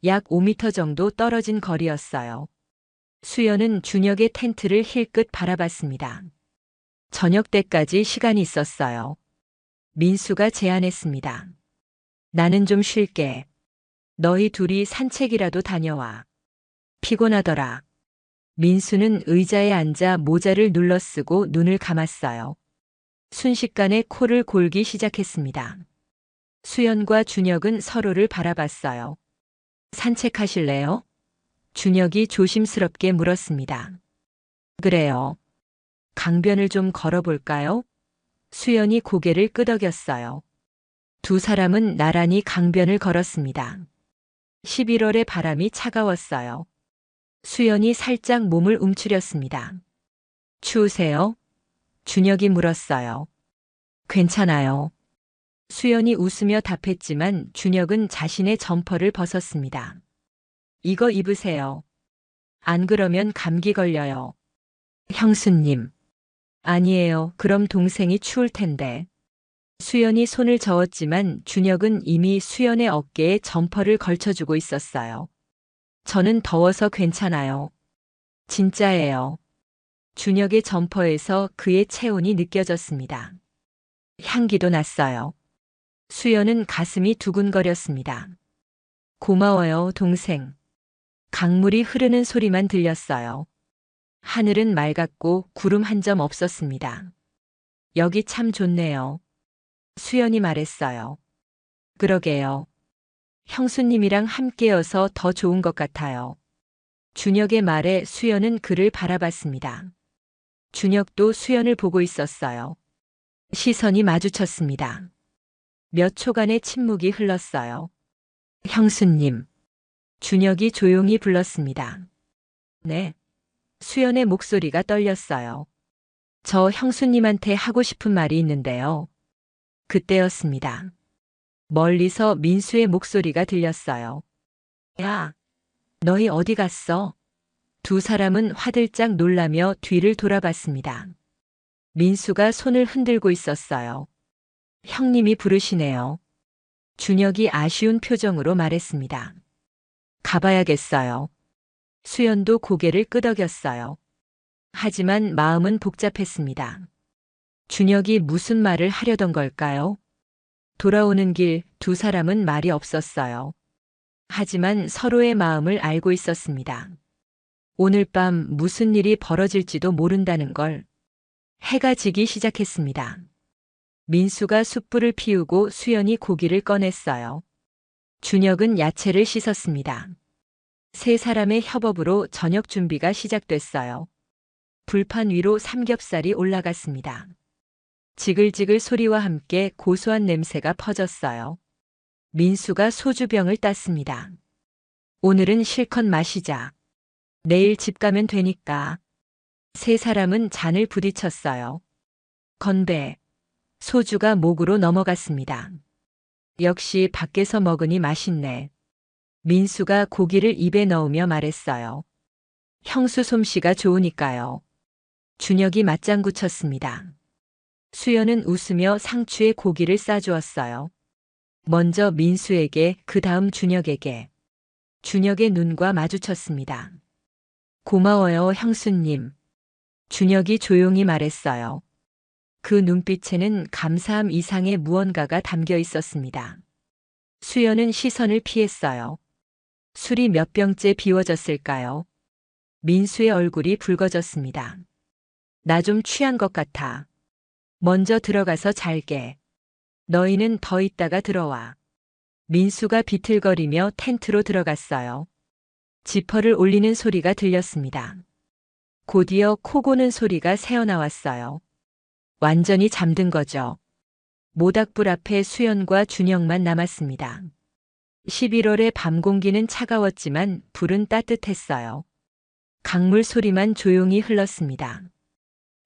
약 5m 정도 떨어진 거리였어요. 수연은 준혁의 텐트를 힐끗 바라봤습니다. 저녁 때까지 시간이 있었어요. 민수가 제안했습니다. 나는 좀 쉴게. 너희 둘이 산책이라도 다녀와. 피곤하더라. 민수는 의자에 앉아 모자를 눌러쓰고 눈을 감았어요. 순식간에 코를 골기 시작했습니다. 수연과 준혁은 서로를 바라봤어요. 산책하실래요? 준혁이 조심스럽게 물었습니다. 그래요. 강변을 좀 걸어볼까요? 수연이 고개를 끄덕였어요. 두 사람은 나란히 강변을 걸었습니다. 11월의 바람이 차가웠어요. 수연이 살짝 몸을 움츠렸습니다. 추우세요? 준혁이 물었어요. 괜찮아요. 수연이 웃으며 답했지만 준혁은 자신의 점퍼를 벗었습니다. 이거 입으세요. 안 그러면 감기 걸려요. 형수님. 아니에요. 그럼 동생이 추울 텐데. 수연이 손을 저었지만 준혁은 이미 수연의 어깨에 점퍼를 걸쳐주고 있었어요. 저는 더워서 괜찮아요. 진짜예요. 준혁의 점퍼에서 그의 체온이 느껴졌습니다. 향기도 났어요. 수연은 가슴이 두근거렸습니다. 고마워요, 동생. 강물이 흐르는 소리만 들렸어요. 하늘은 맑았고 구름 한 점 없었습니다. 여기 참 좋네요. 수연이 말했어요. 그러게요. 형수님이랑 함께여서 더 좋은 것 같아요. 준혁의 말에 수연은 그를 바라봤습니다. 준혁도 수연을 보고 있었어요. 시선이 마주쳤습니다. 몇 초간의 침묵이 흘렀어요. 형수님. 준혁이 조용히 불렀습니다. 네. 수연의 목소리가 떨렸어요. 저 형수님한테 하고 싶은 말이 있는데요. 그때였습니다. 멀리서 민수의 목소리가 들렸어요. 야, 너희 어디 갔어? 두 사람은 화들짝 놀라며 뒤를 돌아봤습니다. 민수가 손을 흔들고 있었어요. 형님이 부르시네요. 준혁이 아쉬운 표정으로 말했습니다. 가봐야겠어요. 수연도 고개를 끄덕였어요. 하지만 마음은 복잡했습니다. 준혁이 무슨 말을 하려던 걸까요? 돌아오는 길 두 사람은 말이 없었어요. 하지만 서로의 마음을 알고 있었습니다. 오늘 밤 무슨 일이 벌어질지도 모른다는 걸. 해가 지기 시작했습니다. 민수가 숯불을 피우고 수연이 고기를 꺼냈어요. 준혁은 야채를 씻었습니다. 세 사람의 협업으로 저녁 준비가 시작됐어요. 불판 위로 삼겹살이 올라갔습니다. 지글지글 소리와 함께 고소한 냄새가 퍼졌어요. 민수가 소주병을 땄습니다. 오늘은 실컷 마시자. 내일 집 가면 되니까. 세 사람은 잔을 부딪혔어요. 건배. 소주가 목으로 넘어갔습니다. 역시 밖에서 먹으니 맛있네. 민수가 고기를 입에 넣으며 말했어요. 형수 솜씨가 좋으니까요. 준혁이 맞장구 쳤습니다. 수연은 웃으며 상추에 고기를 싸주었어요. 먼저 민수에게, 그 다음 준혁에게. 준혁의 눈과 마주쳤습니다. 고마워요, 형수님. 준혁이 조용히 말했어요. 그 눈빛에는 감사함 이상의 무언가가 담겨 있었습니다. 수연은 시선을 피했어요. 술이 몇 병째 비워졌을까요? 민수의 얼굴이 붉어졌습니다. 나 좀 취한 것 같아. 먼저 들어가서 잘게. 너희는 더 있다가 들어와. 민수가 비틀거리며 텐트로 들어갔어요. 지퍼를 올리는 소리가 들렸습니다. 곧이어 코 고는 소리가 새어나왔어요. 완전히 잠든 거죠. 모닥불 앞에 수연과 준혁만 남았습니다. 11월의 밤 공기는 차가웠지만 불은 따뜻했어요. 강물 소리만 조용히 흘렀습니다.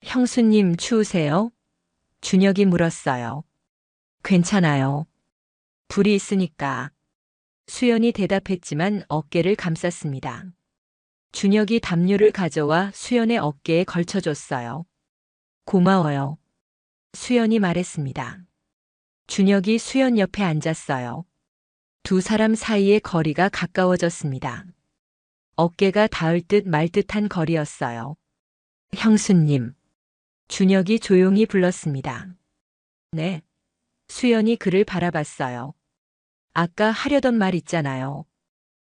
형수님 추우세요? 준혁이 물었어요. 괜찮아요. 불이 있으니까. 수연이 대답했지만 어깨를 감쌌습니다. 준혁이 담요를 가져와 수연의 어깨에 걸쳐줬어요. 고마워요. 수연이 말했습니다. 준혁이 수연 옆에 앉았어요. 두 사람 사이의 거리가 가까워졌습니다. 어깨가 닿을 듯 말 듯한 거리였어요. 형수님. 준혁이 조용히 불렀습니다. 네. 수연이 그를 바라봤어요. 아까 하려던 말 있잖아요.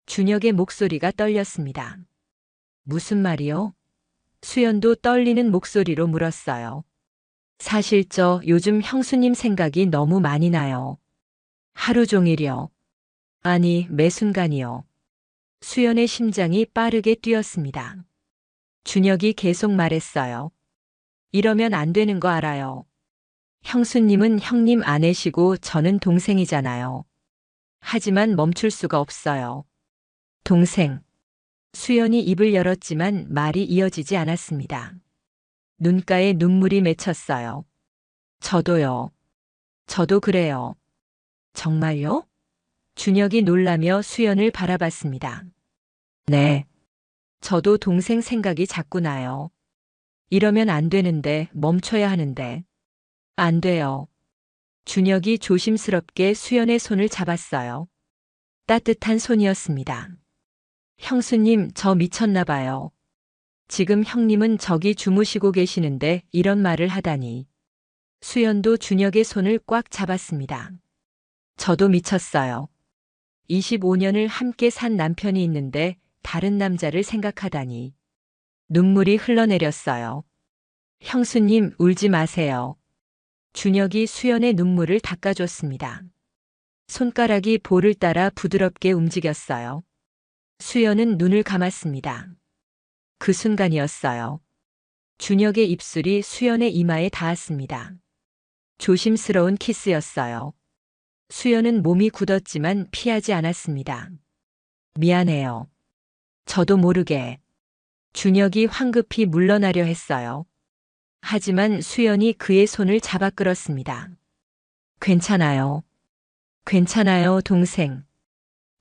준혁의 목소리가 떨렸습니다. 무슨 말이요? 수연도 떨리는 목소리로 물었어요. 사실 요즘 형수님 생각이 너무 많이 나요. 하루 종일이요. 아니, 매 순간이요. 수연의 심장이 빠르게 뛰었습니다. 준혁이 계속 말했어요. 이러면 안 되는 거 알아요. 형수님은 형님 아내시고 저는 동생이잖아요. 하지만 멈출 수가 없어요. 동생. 수연이 입을 열었지만 말이 이어지지 않았습니다. 눈가에 눈물이 맺혔어요. 저도요. 저도 그래요. 정말요? 준혁이 놀라며 수연을 바라봤습니다. 네. 저도 동생 생각이 자꾸 나요. 이러면 안 되는데, 멈춰야 하는데. 안 돼요. 준혁이 조심스럽게 수연의 손을 잡았어요. 따뜻한 손이었습니다. 형수님, 저 미쳤나 봐요. 지금 형님은 저기 주무시고 계시는데 이런 말을 하다니. 수연도 준혁의 손을 꽉 잡았습니다. 저도 미쳤어요. 25년을 함께 산 남편이 있는데 다른 남자를 생각하다니. 눈물이 흘러내렸어요. 형수님, 울지 마세요. 준혁이 수연의 눈물을 닦아줬습니다. 손가락이 볼을 따라 부드럽게 움직였어요. 수연은 눈을 감았습니다. 그 순간이었어요. 준혁의 입술이 수연의 이마에 닿았습니다. 조심스러운 키스였어요. 수연은 몸이 굳었지만 피하지 않았습니다. 미안해요. 저도 모르게. 준혁이 황급히 물러나려 했어요. 하지만 수연이 그의 손을 잡아 끌었습니다. 괜찮아요. 괜찮아요, 동생.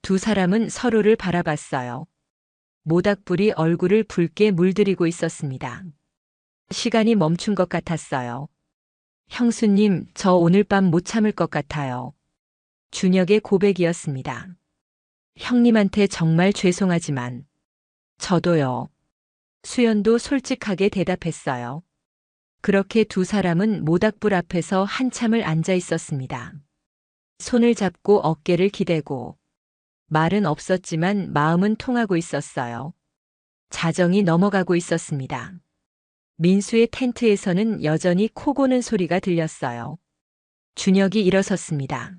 두 사람은 서로를 바라봤어요. 모닥불이 얼굴을 붉게 물들이고 있었습니다. 시간이 멈춘 것 같았어요. 형수님, 저 오늘 밤 못 참을 것 같아요. 준혁의 고백이었습니다. 형님한테 정말 죄송하지만 저도요. 수연도 솔직하게 대답했어요. 그렇게 두 사람은 모닥불 앞에서 한참을 앉아 있었습니다. 손을 잡고 어깨를 기대고 말은 없었지만 마음은 통하고 있었어요. 자정이 넘어가고 있었습니다. 민수의 텐트에서는 여전히 코 고는 소리가 들렸어요. 준혁이 일어섰습니다.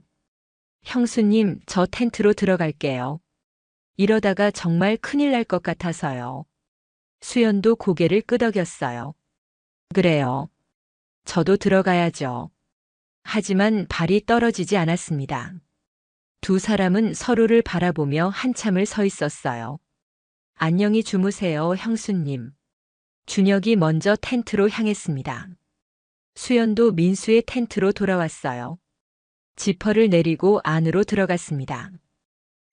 형수님, 저 텐트로 들어갈게요. 이러다가 정말 큰일 날 것 같아서요. 수연도 고개를 끄덕였어요. 그래요. 저도 들어가야죠. 하지만 발이 떨어지지 않았습니다. 두 사람은 서로를 바라보며 한참을 서 있었어요. 안녕히 주무세요, 형수님. 준혁이 먼저 텐트로 향했습니다. 수연도 민수의 텐트로 돌아왔어요. 지퍼를 내리고 안으로 들어갔습니다.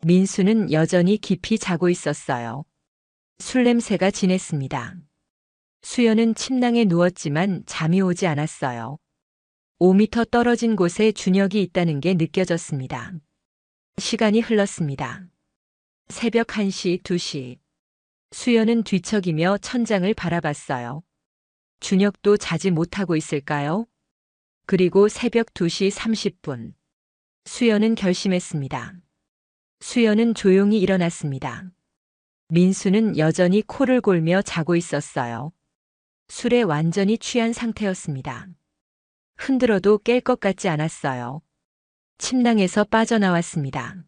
민수는 여전히 깊이 자고 있었어요. 술 냄새가 진했습니다. 수연은 침낭에 누웠지만 잠이 오지 않았어요. 5미터 떨어진 곳에 준혁이 있다는 게 느껴졌습니다. 시간이 흘렀습니다. 새벽 1시, 2시. 수연은 뒤척이며 천장을 바라봤어요. 준혁도 자지 못하고 있을까요? 그리고 새벽 2시 30분. 수연은 결심했습니다. 수연은 조용히 일어났습니다. 민수는 여전히 코를 골며 자고 있었어요. 술에 완전히 취한 상태였습니다. 흔들어도 깰 것 같지 않았어요. 침낭에서 빠져나왔습니다.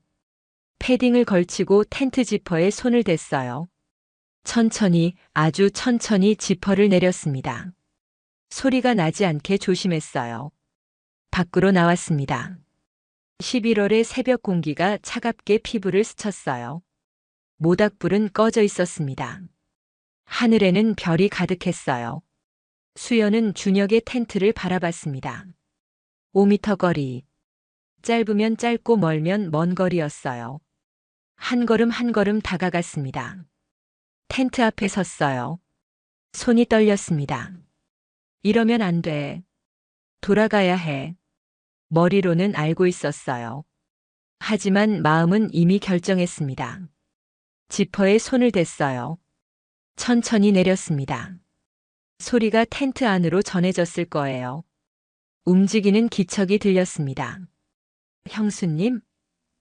패딩을 걸치고 텐트 지퍼에 손을 댔어요. 천천히, 아주 천천히 지퍼를 내렸습니다. 소리가 나지 않게 조심했어요. 밖으로 나왔습니다. 11월의 새벽 공기가 차갑게 피부를 스쳤어요. 모닥불은 꺼져 있었습니다. 하늘에는 별이 가득했어요. 수연은 준혁의 텐트를 바라봤습니다. 5미터 거리. 짧으면 짧고 멀면 먼 거리였어요. 한 걸음 한 걸음 다가갔습니다. 텐트 앞에 섰어요. 손이 떨렸습니다. 이러면 안 돼. 돌아가야 해. 머리로는 알고 있었어요. 하지만 마음은 이미 결정했습니다. 지퍼에 손을 댔어요. 천천히 내렸습니다. 소리가 텐트 안으로 전해졌을 거예요. 움직이는 기척이 들렸습니다. 형수님?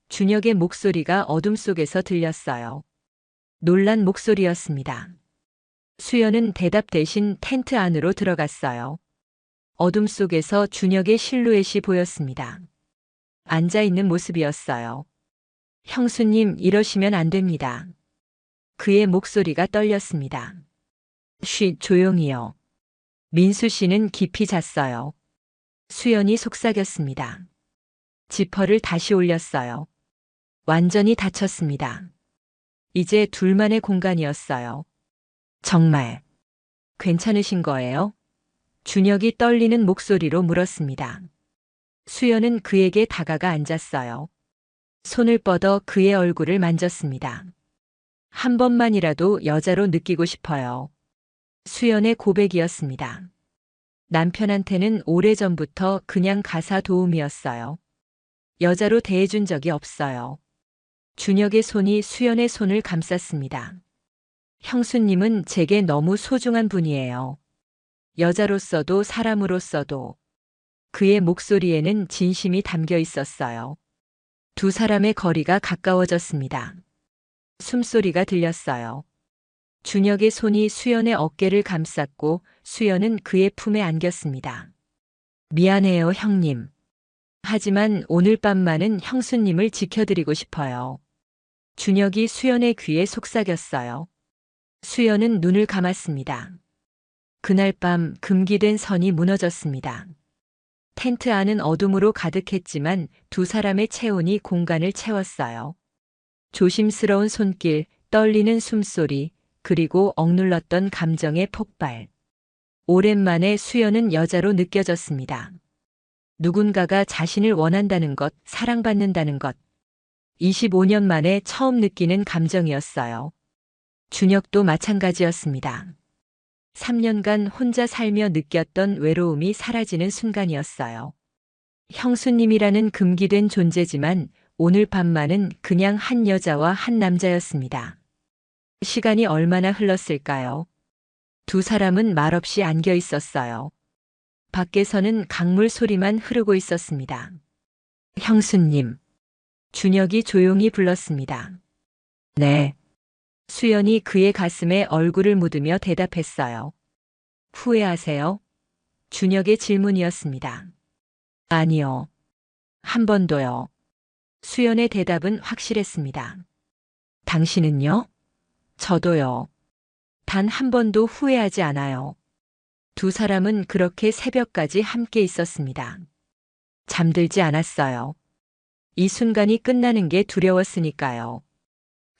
준혁의 목소리가 어둠 속에서 들렸어요. 놀란 목소리였습니다. 수연은 대답 대신 텐트 안으로 들어갔어요. 어둠 속에서 준혁의 실루엣이 보였습니다. 앉아있는 모습이었어요. 형수님, 이러시면 안 됩니다. 그의 목소리가 떨렸습니다. 쉬, 조용히요. 민수 씨는 깊이 잤어요. 수연이 속삭였습니다. 지퍼를 다시 올렸어요. 완전히 닫혔습니다. 이제 둘만의 공간이었어요. 정말 괜찮으신 거예요? 준혁이 떨리는 목소리로 물었습니다. 수연은 그에게 다가가 앉았어요. 손을 뻗어 그의 얼굴을 만졌습니다. 한 번만이라도 여자로 느끼고 싶어요. 수연의 고백이었습니다. 남편한테는 오래전부터 그냥 가사 도우미였어요. 여자로 대해준 적이 없어요. 준혁의 손이 수연의 손을 감쌌습니다. 형수님은 제게 너무 소중한 분이에요. 여자로서도 사람으로서도. 그의 목소리에는 진심이 담겨 있었어요. 두 사람의 거리가 가까워졌습니다. 숨소리가 들렸어요. 준혁의 손이 수연의 어깨를 감쌌고 수연은 그의 품에 안겼습니다. 미안해요, 형님. 하지만 오늘 밤만은 형수님을 지켜드리고 싶어요. 준혁이 수연의 귀에 속삭였어요. 수연은 눈을 감았습니다. 그날 밤 금기된 선이 무너졌습니다. 텐트 안은 어둠으로 가득했지만 두 사람의 체온이 공간을 채웠어요. 조심스러운 손길, 떨리는 숨소리, 그리고 억눌렀던 감정의 폭발. 오랜만에 수연은 여자로 느껴졌습니다. 누군가가 자신을 원한다는 것, 사랑받는다는 것. 25년 만에 처음 느끼는 감정이었어요. 준혁도 마찬가지였습니다. 3년간 혼자 살며 느꼈던 외로움이 사라지는 순간이었어요. 형수님이라는 금기된 존재지만 오늘 밤만은 그냥 한 여자와 한 남자였습니다. 시간이 얼마나 흘렀을까요? 두 사람은 말없이 안겨 있었어요. 밖에서는 강물 소리만 흐르고 있었습니다. 형수님. 준혁이 조용히 불렀습니다. 네. 수연이 그의 가슴에 얼굴을 묻으며 대답했어요. 후회하세요? 준혁의 질문이었습니다. 아니요. 한 번도요. 수연의 대답은 확실했습니다. 당신은요? 저도요. 단 한 번도 후회하지 않아요. 두 사람은 그렇게 새벽까지 함께 있었습니다. 잠들지 않았어요. 이 순간이 끝나는 게 두려웠으니까요.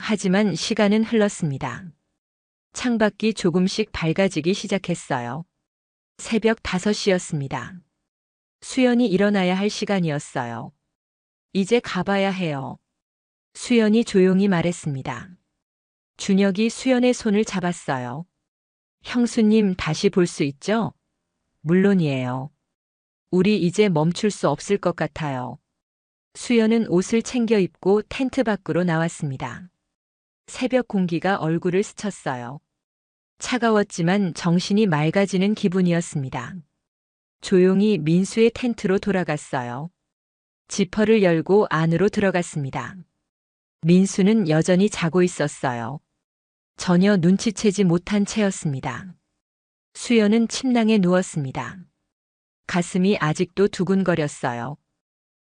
하지만 시간은 흘렀습니다. 창밖이 조금씩 밝아지기 시작했어요. 새벽 5시였습니다. 수연이 일어나야 할 시간이었어요. 이제 가봐야 해요. 수연이 조용히 말했습니다. 준혁이 수연의 손을 잡았어요. 형수님 다시 볼 수 있죠? 물론이에요. 우리 이제 멈출 수 없을 것 같아요. 수연은 옷을 챙겨 입고 텐트 밖으로 나왔습니다. 새벽 공기가 얼굴을 스쳤어요. 차가웠지만 정신이 맑아지는 기분이었습니다. 조용히 민수의 텐트로 돌아갔어요. 지퍼를 열고 안으로 들어갔습니다. 민수는 여전히 자고 있었어요. 전혀 눈치채지 못한 채였습니다. 수연은 침낭에 누웠습니다. 가슴이 아직도 두근거렸어요.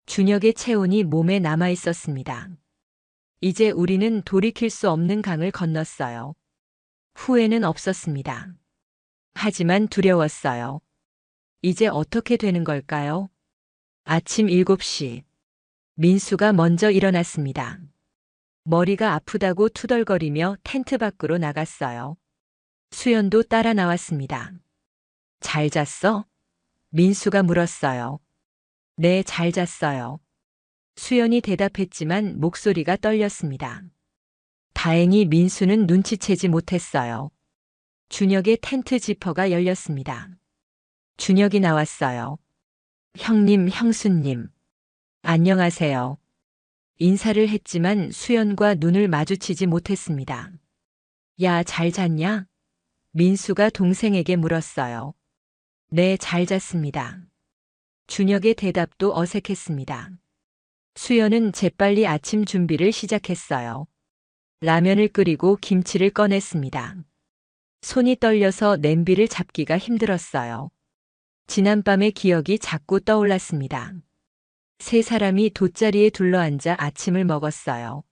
준혁의 체온이 몸에 남아 있었습니다. 이제 우리는 돌이킬 수 없는 강을 건넜어요. 후회는 없었습니다. 하지만 두려웠어요. 이제 어떻게 되는 걸까요? 아침 7시. 민수가 먼저 일어났습니다. 머리가 아프다고 투덜거리며 텐트 밖으로 나갔어요. 수연도 따라 나왔습니다. 잘 잤어? 민수가 물었어요. 네, 잘 잤어요. 수연이 대답했지만 목소리가 떨렸습니다. 다행히 민수는 눈치채지 못했어요. 준혁의 텐트 지퍼가 열렸습니다. 준혁이 나왔어요. 형님, 형수님. 안녕하세요. 인사를 했지만 수연과 눈을 마주치지 못했습니다. 야, 잘 잤냐? 민수가 동생에게 물었어요. 네, 잘 잤습니다. 준혁의 대답도 어색했습니다. 수연은 재빨리 아침 준비를 시작했어요. 라면을 끓이고 김치를 꺼냈습니다. 손이 떨려서 냄비를 잡기가 힘들었어요. 지난밤의 기억이 자꾸 떠올랐습니다. 세 사람이 돗자리에 둘러앉아 아침을 먹었어요.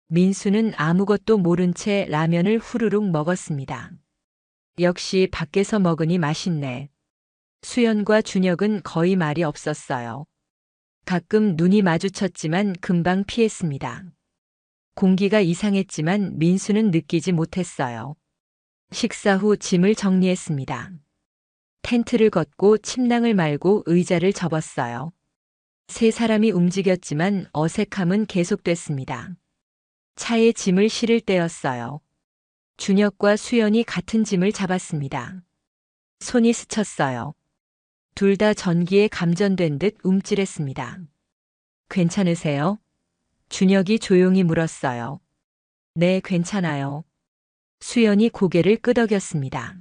민수는 아무것도 모른 채 라면을 후루룩 먹었습니다. 역시 밖에서 먹으니 맛있네. 수연과 준혁은 거의 말이 없었어요. 가끔 눈이 마주쳤지만 금방 피했습니다. 공기가 이상했지만 민수는 느끼지 못했어요. 식사 후 짐을 정리했습니다. 텐트를 걷고 침낭을 말고 의자를 접었어요. 세 사람이 움직였지만 어색함은 계속됐습니다. 차에 짐을 실을 때였어요. 준혁과 수연이 같은 짐을 잡았습니다. 손이 스쳤어요. 둘 다 전기에 감전된 듯 움찔했습니다. 괜찮으세요? 준혁이 조용히 물었어요. 네, 괜찮아요. 수연이 고개를 끄덕였습니다.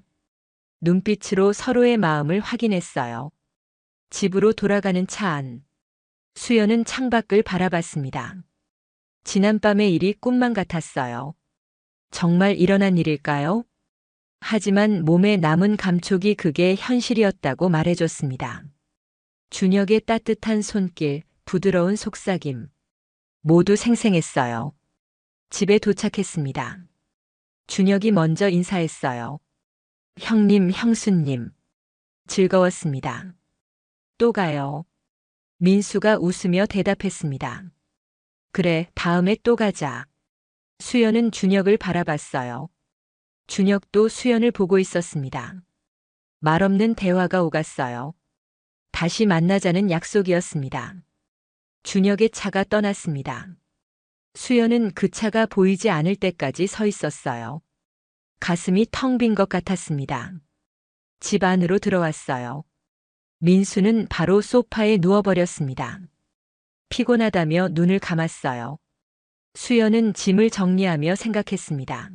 눈빛으로 서로의 마음을 확인했어요. 집으로 돌아가는 차 안. 수연은 창밖을 바라봤습니다. 지난밤의 일이 꿈만 같았어요. 정말 일어난 일일까요? 하지만 몸에 남은 감촉이 그게 현실이었다고 말해줬습니다. 준혁의 따뜻한 손길, 부드러운 속삭임, 모두 생생했어요. 집에 도착했습니다. 준혁이 먼저 인사했어요. 형님, 형수님. 즐거웠습니다. 또 가요. 민수가 웃으며 대답했습니다. 그래, 다음에 또 가자. 수연은 준혁을 바라봤어요. 준혁도 수연을 보고 있었습니다. 말없는 대화가 오갔어요. 다시 만나자는 약속이었습니다. 준혁의 차가 떠났습니다. 수연은 그 차가 보이지 않을 때까지 서 있었어요. 가슴이 텅 빈 것 같았습니다. 집 안으로 들어왔어요. 민수는 바로 소파에 누워버렸습니다. 피곤하다며 눈을 감았어요. 수연은 짐을 정리하며 생각했습니다.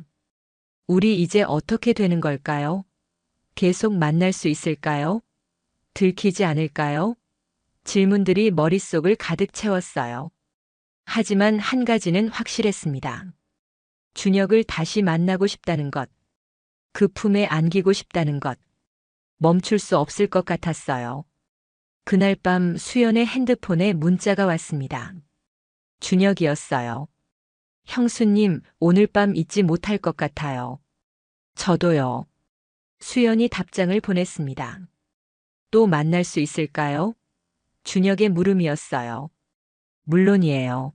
우리 이제 어떻게 되는 걸까요? 계속 만날 수 있을까요? 들키지 않을까요? 질문들이 머릿속을 가득 채웠어요. 하지만 한 가지는 확실했습니다. 준혁을 다시 만나고 싶다는 것, 그 품에 안기고 싶다는 것, 멈출 수 없을 것 같았어요. 그날 밤 수연의 핸드폰에 문자가 왔습니다. 준혁이었어요. 형수님, 오늘 밤 잊지 못할 것 같아요. 저도요. 수연이 답장을 보냈습니다. 또 만날 수 있을까요? 준혁의 물음이었어요. 물론이에요.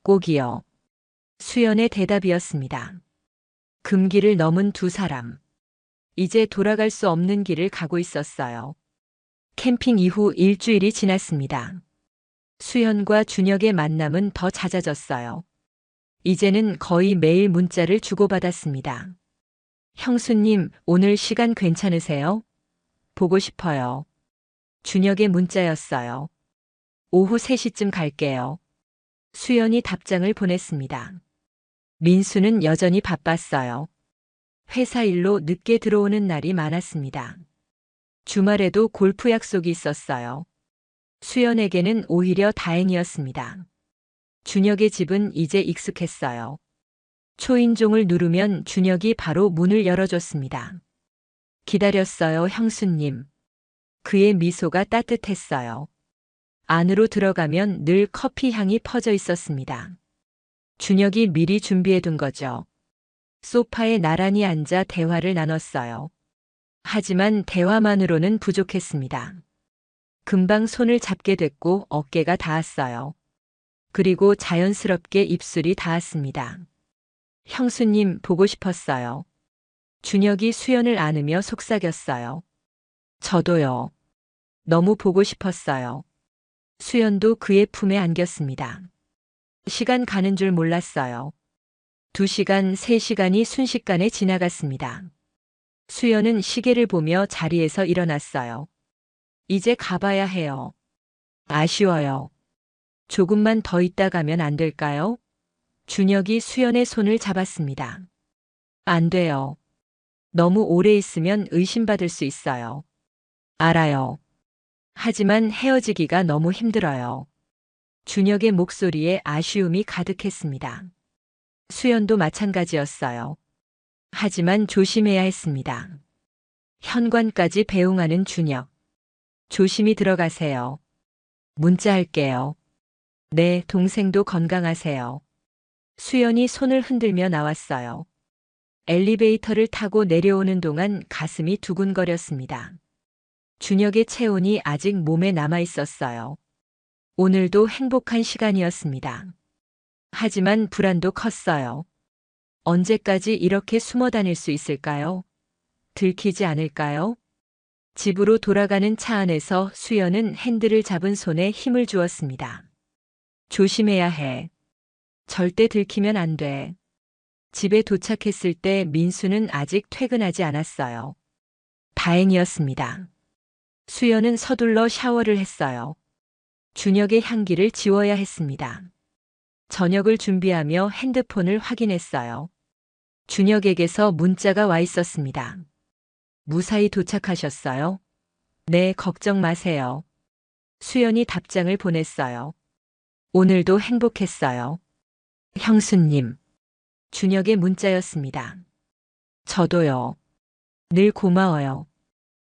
꼭이요. 수연의 대답이었습니다. 금기를 넘은 두 사람. 이제 돌아갈 수 없는 길을 가고 있었어요. 캠핑 이후 일주일이 지났습니다. 수연과 준혁의 만남은 더 잦아졌어요. 이제는 거의 매일 문자를 주고받았습니다. 형수님, 오늘 시간 괜찮으세요? 보고 싶어요. 준혁의 문자였어요. 오후 3시쯤 갈게요. 수연이 답장을 보냈습니다. 민수는 여전히 바빴어요. 회사 일로 늦게 들어오는 날이 많았습니다. 주말에도 골프 약속이 있었어요. 수연에게는 오히려 다행이었습니다. 준혁의 집은 이제 익숙했어요. 초인종을 누르면 준혁이 바로 문을 열어줬습니다. 기다렸어요, 형수님. 그의 미소가 따뜻했어요. 안으로 들어가면 늘 커피 향이 퍼져 있었습니다. 준혁이 미리 준비해둔 거죠. 소파에 나란히 앉아 대화를 나눴어요. 하지만 대화만으로는 부족했습니다. 금방 손을 잡게 됐고 어깨가 닿았어요. 그리고 자연스럽게 입술이 닿았습니다. 형수님, 보고 싶었어요. 준혁이 수연을 안으며 속삭였어요. 저도요. 너무 보고 싶었어요. 수연도 그의 품에 안겼습니다. 시간 가는 줄 몰랐어요. 2시간, 3시간이 순식간에 지나갔습니다. 수연은 시계를 보며 자리에서 일어났어요. 이제 가봐야 해요. 아쉬워요. 조금만 더 있다 가면 안 될까요? 준혁이 수연의 손을 잡았습니다. 안 돼요. 너무 오래 있으면 의심받을 수 있어요. 알아요. 하지만 헤어지기가 너무 힘들어요. 준혁의 목소리에 아쉬움이 가득했습니다. 수연도 마찬가지였어요. 하지만 조심해야 했습니다. 현관까지 배웅하는 준혁. 조심히 들어가세요. 문자할게요. 네, 동생도 건강하세요. 수연이 손을 흔들며 나왔어요. 엘리베이터를 타고 내려오는 동안 가슴이 두근거렸습니다. 준혁의 체온이 아직 몸에 남아 있었어요. 오늘도 행복한 시간이었습니다. 하지만 불안도 컸어요. 언제까지 이렇게 숨어 다닐 수 있을까요? 들키지 않을까요? 집으로 돌아가는 차 안에서 수연은 핸들을 잡은 손에 힘을 주었습니다. 조심해야 해. 절대 들키면 안 돼. 집에 도착했을 때 민수는 아직 퇴근하지 않았어요. 다행이었습니다. 수연은 서둘러 샤워를 했어요. 준혁의 향기를 지워야 했습니다. 저녁을 준비하며 핸드폰을 확인했어요. 준혁에게서 문자가 와 있었습니다. 무사히 도착하셨어요? 네, 걱정 마세요. 수연이 답장을 보냈어요. 오늘도 행복했어요. 형수님. 준혁의 문자였습니다. 저도요. 늘 고마워요.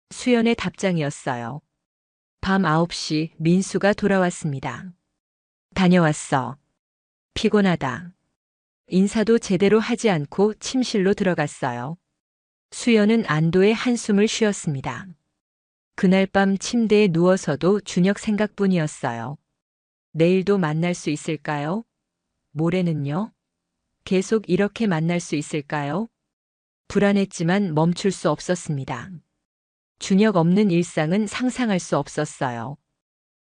수연의 답장이었어요. 밤 9시 민수가 돌아왔습니다. 다녀왔어. 피곤하다. 인사도 제대로 하지 않고 침실로 들어갔어요. 수연은 안도의 한숨을 쉬었습니다. 그날 밤 침대에 누워서도 준혁 생각뿐이었어요. 내일도 만날 수 있을까요? 모레는요? 계속 이렇게 만날 수 있을까요? 불안했지만 멈출 수 없었습니다. 준혁 없는 일상은 상상할 수 없었어요.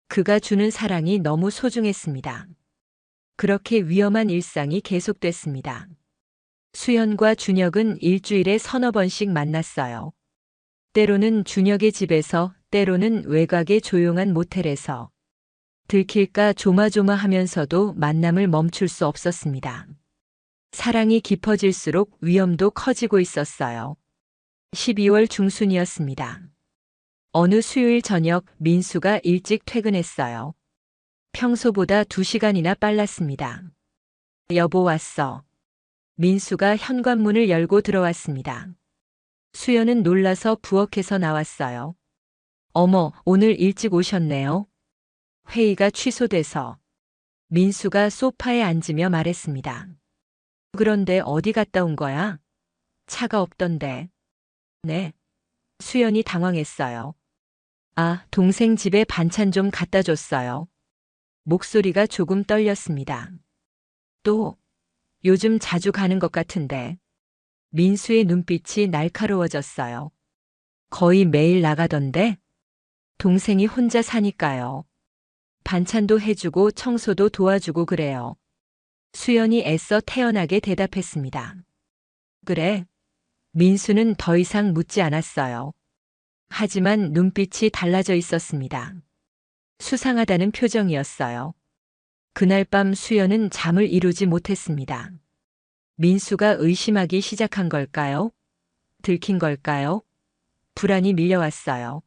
그가 주는 사랑이 너무 소중했습니다. 그렇게 위험한 일상이 계속됐습니다. 수연과 준혁은 일주일에 서너 번씩 만났어요. 때로는 준혁의 집에서, 때로는 외곽의 조용한 모텔에서. 들킬까 조마조마하면서도 만남을 멈출 수 없었습니다. 사랑이 깊어질수록 위험도 커지고 있었어요. 12월 중순이었습니다. 어느 수요일 저녁 민수가 일찍 퇴근했어요. 평소보다 2시간이나 빨랐습니다. 여보 왔어. 민수가 현관문을 열고 들어왔습니다. 수연은 놀라서 부엌에서 나왔어요. 어머, 오늘 일찍 오셨네요. 회의가 취소돼서. 민수가 소파에 앉으며 말했습니다. 그런데 어디 갔다 온 거야? 차가 없던데. 네. 수연이 당황했어요. 아, 동생 집에 반찬 좀 갖다 줬어요. 목소리가 조금 떨렸습니다. 또, 요즘 자주 가는 것 같은데. 민수의 눈빛이 날카로워졌어요. 거의 매일 나가던데? 동생이 혼자 사니까요. 반찬도 해주고 청소도 도와주고 그래요. 수연이 애써 태연하게 대답했습니다. 그래. 민수는 더 이상 묻지 않았어요. 하지만 눈빛이 달라져 있었습니다. 수상하다는 표정이었어요. 그날 밤 수연은 잠을 이루지 못했습니다. 민수가 의심하기 시작한 걸까요? 들킨 걸까요? 불안이 밀려왔어요.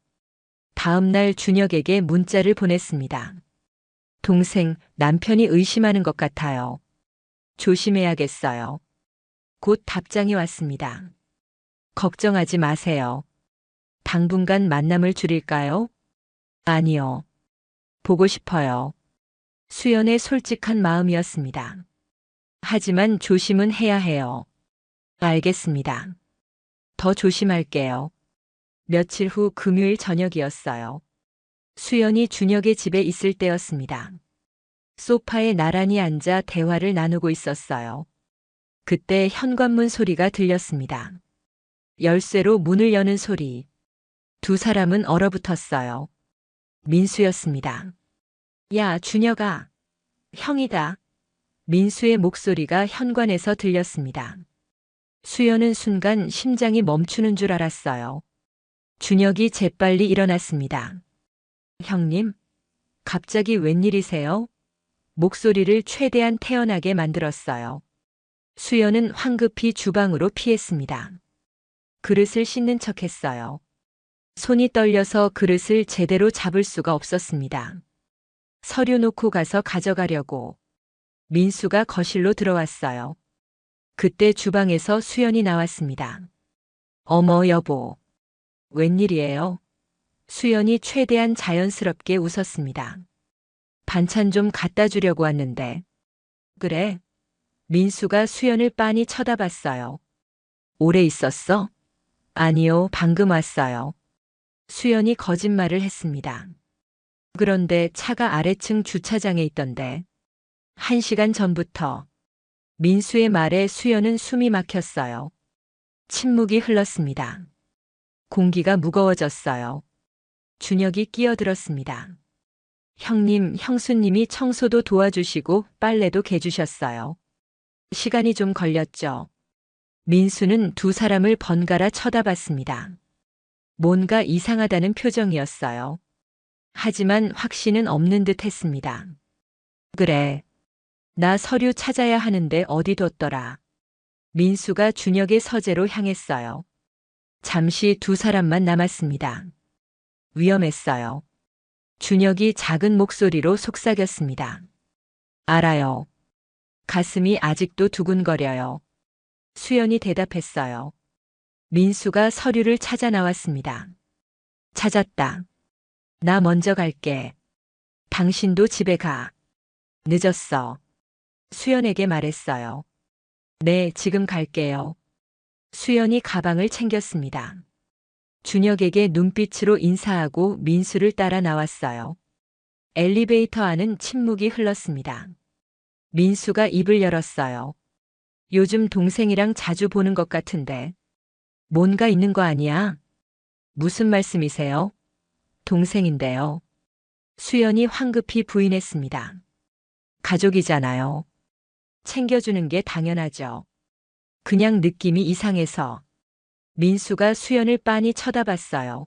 다음 날 준혁에게 문자를 보냈습니다. 동생, 남편이 의심하는 것 같아요. 조심해야겠어요. 곧 답장이 왔습니다. 걱정하지 마세요. 당분간 만남을 줄일까요? 아니요. 보고 싶어요. 수연의 솔직한 마음이었습니다. 하지만 조심은 해야 해요. 알겠습니다. 더 조심할게요. 며칠 후 금요일 저녁이었어요. 수연이 준혁의 집에 있을 때였습니다. 소파에 나란히 앉아 대화를 나누고 있었어요. 그때 현관문 소리가 들렸습니다. 열쇠로 문을 여는 소리. 두 사람은 얼어붙었어요. 민수였습니다. 야, 준혁아. 형이다. 민수의 목소리가 현관에서 들렸습니다. 수연은 순간 심장이 멈추는 줄 알았어요. 준혁이 재빨리 일어났습니다. 형님? 갑자기 웬일이세요? 목소리를 최대한 태연하게 만들었어요. 수연은 황급히 주방으로 피했습니다. 그릇을 씻는 척했어요. 손이 떨려서 그릇을 제대로 잡을 수가 없었습니다. 서류 놓고 가서 가져가려고. 민수가 거실로 들어왔어요. 그때 주방에서 수연이 나왔습니다. 어머, 여보. 웬일이에요? 수연이 최대한 자연스럽게 웃었습니다. 반찬 좀 갖다 주려고 왔는데. 그래? 민수가 수연을 빤히 쳐다봤어요. 오래 있었어? 아니요, 방금 왔어요. 수연이 거짓말을 했습니다. 그런데 차가 아래층 주차장에 있던데. 1시간 전부터. 민수의 말에 수연은 숨이 막혔어요. 침묵이 흘렀습니다. 공기가 무거워졌어요. 준혁이 끼어들었습니다. 형님, 형수님이 청소도 도와주시고 빨래도 개주셨어요. 시간이 좀 걸렸죠. 민수는 두 사람을 번갈아 쳐다봤습니다. 뭔가 이상하다는 표정이었어요. 하지만 확신은 없는 듯 했습니다. 그래. 나 서류 찾아야 하는데 어디 뒀더라. 민수가 준혁의 서재로 향했어요. 잠시 두 사람만 남았습니다. 위험했어요. 준혁이 작은 목소리로 속삭였습니다. 알아요. 가슴이 아직도 두근거려요. 수연이 대답했어요. 민수가 서류를 찾아 나왔습니다. 찾았다. 나 먼저 갈게. 당신도 집에 가. 늦었어. 수연에게 말했어요. 네, 지금 갈게요. 수연이 가방을 챙겼습니다. 준혁에게 눈빛으로 인사하고 민수를 따라 나왔어요. 엘리베이터 안은 침묵이 흘렀습니다. 민수가 입을 열었어요. 요즘 동생이랑 자주 보는 것 같은데. 뭔가 있는 거 아니야? 무슨 말씀이세요? 동생인데요. 수연이 황급히 부인했습니다. 가족이잖아요. 챙겨주는 게 당연하죠. 그냥 느낌이 이상해서. 민수가 수연을 빤히 쳐다봤어요.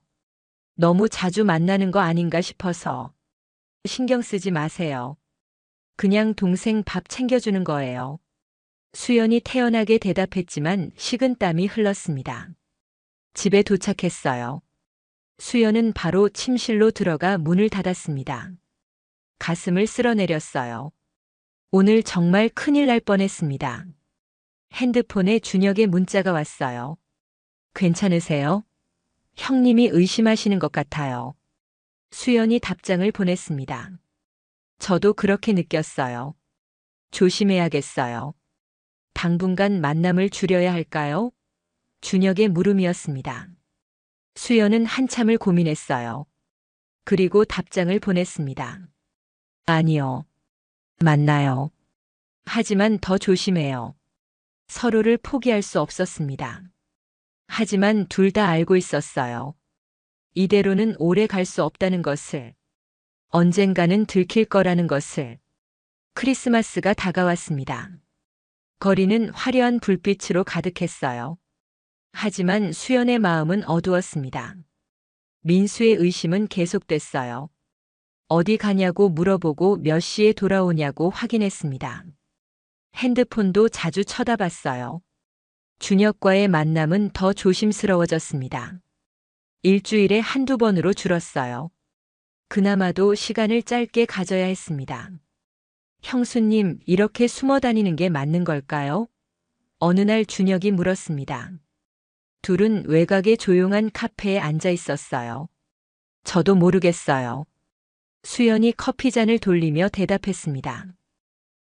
너무 자주 만나는 거 아닌가 싶어서. 신경 쓰지 마세요. 그냥 동생 밥 챙겨주는 거예요. 수연이 태연하게 대답했지만 식은땀이 흘렀습니다. 집에 도착했어요. 수연은 바로 침실로 들어가 문을 닫았습니다. 가슴을 쓸어내렸어요. 오늘 정말 큰일 날 뻔했습니다. 핸드폰에 준혁의 문자가 왔어요. 괜찮으세요? 형님이 의심하시는 것 같아요. 수연이 답장을 보냈습니다. 저도 그렇게 느꼈어요. 조심해야겠어요. 당분간 만남을 줄여야 할까요? 준혁의 물음이었습니다. 수연은 한참을 고민했어요. 그리고 답장을 보냈습니다. 아니요. 만나요. 하지만 더 조심해요. 서로를 포기할 수 없었습니다. 하지만 둘 다 알고 있었어요. 이대로는 오래 갈 수 없다는 것을. 언젠가는 들킬 거라는 것을. 크리스마스가 다가왔습니다. 거리는 화려한 불빛으로 가득했어요. 하지만 수연의 마음은 어두웠습니다. 민수의 의심은 계속됐어요. 어디 가냐고 물어보고 몇 시에 돌아오냐고 확인했습니다. 핸드폰도 자주 쳐다봤어요. 준혁과의 만남은 더 조심스러워졌습니다. 일주일에 한두 번으로 줄었어요. 그나마도 시간을 짧게 가져야 했습니다. 형수님, 이렇게 숨어 다니는 게 맞는 걸까요? 어느 날 준혁이 물었습니다. 둘은 외곽의 조용한 카페에 앉아 있었어요. 저도 모르겠어요. 수연이 커피잔을 돌리며 대답했습니다.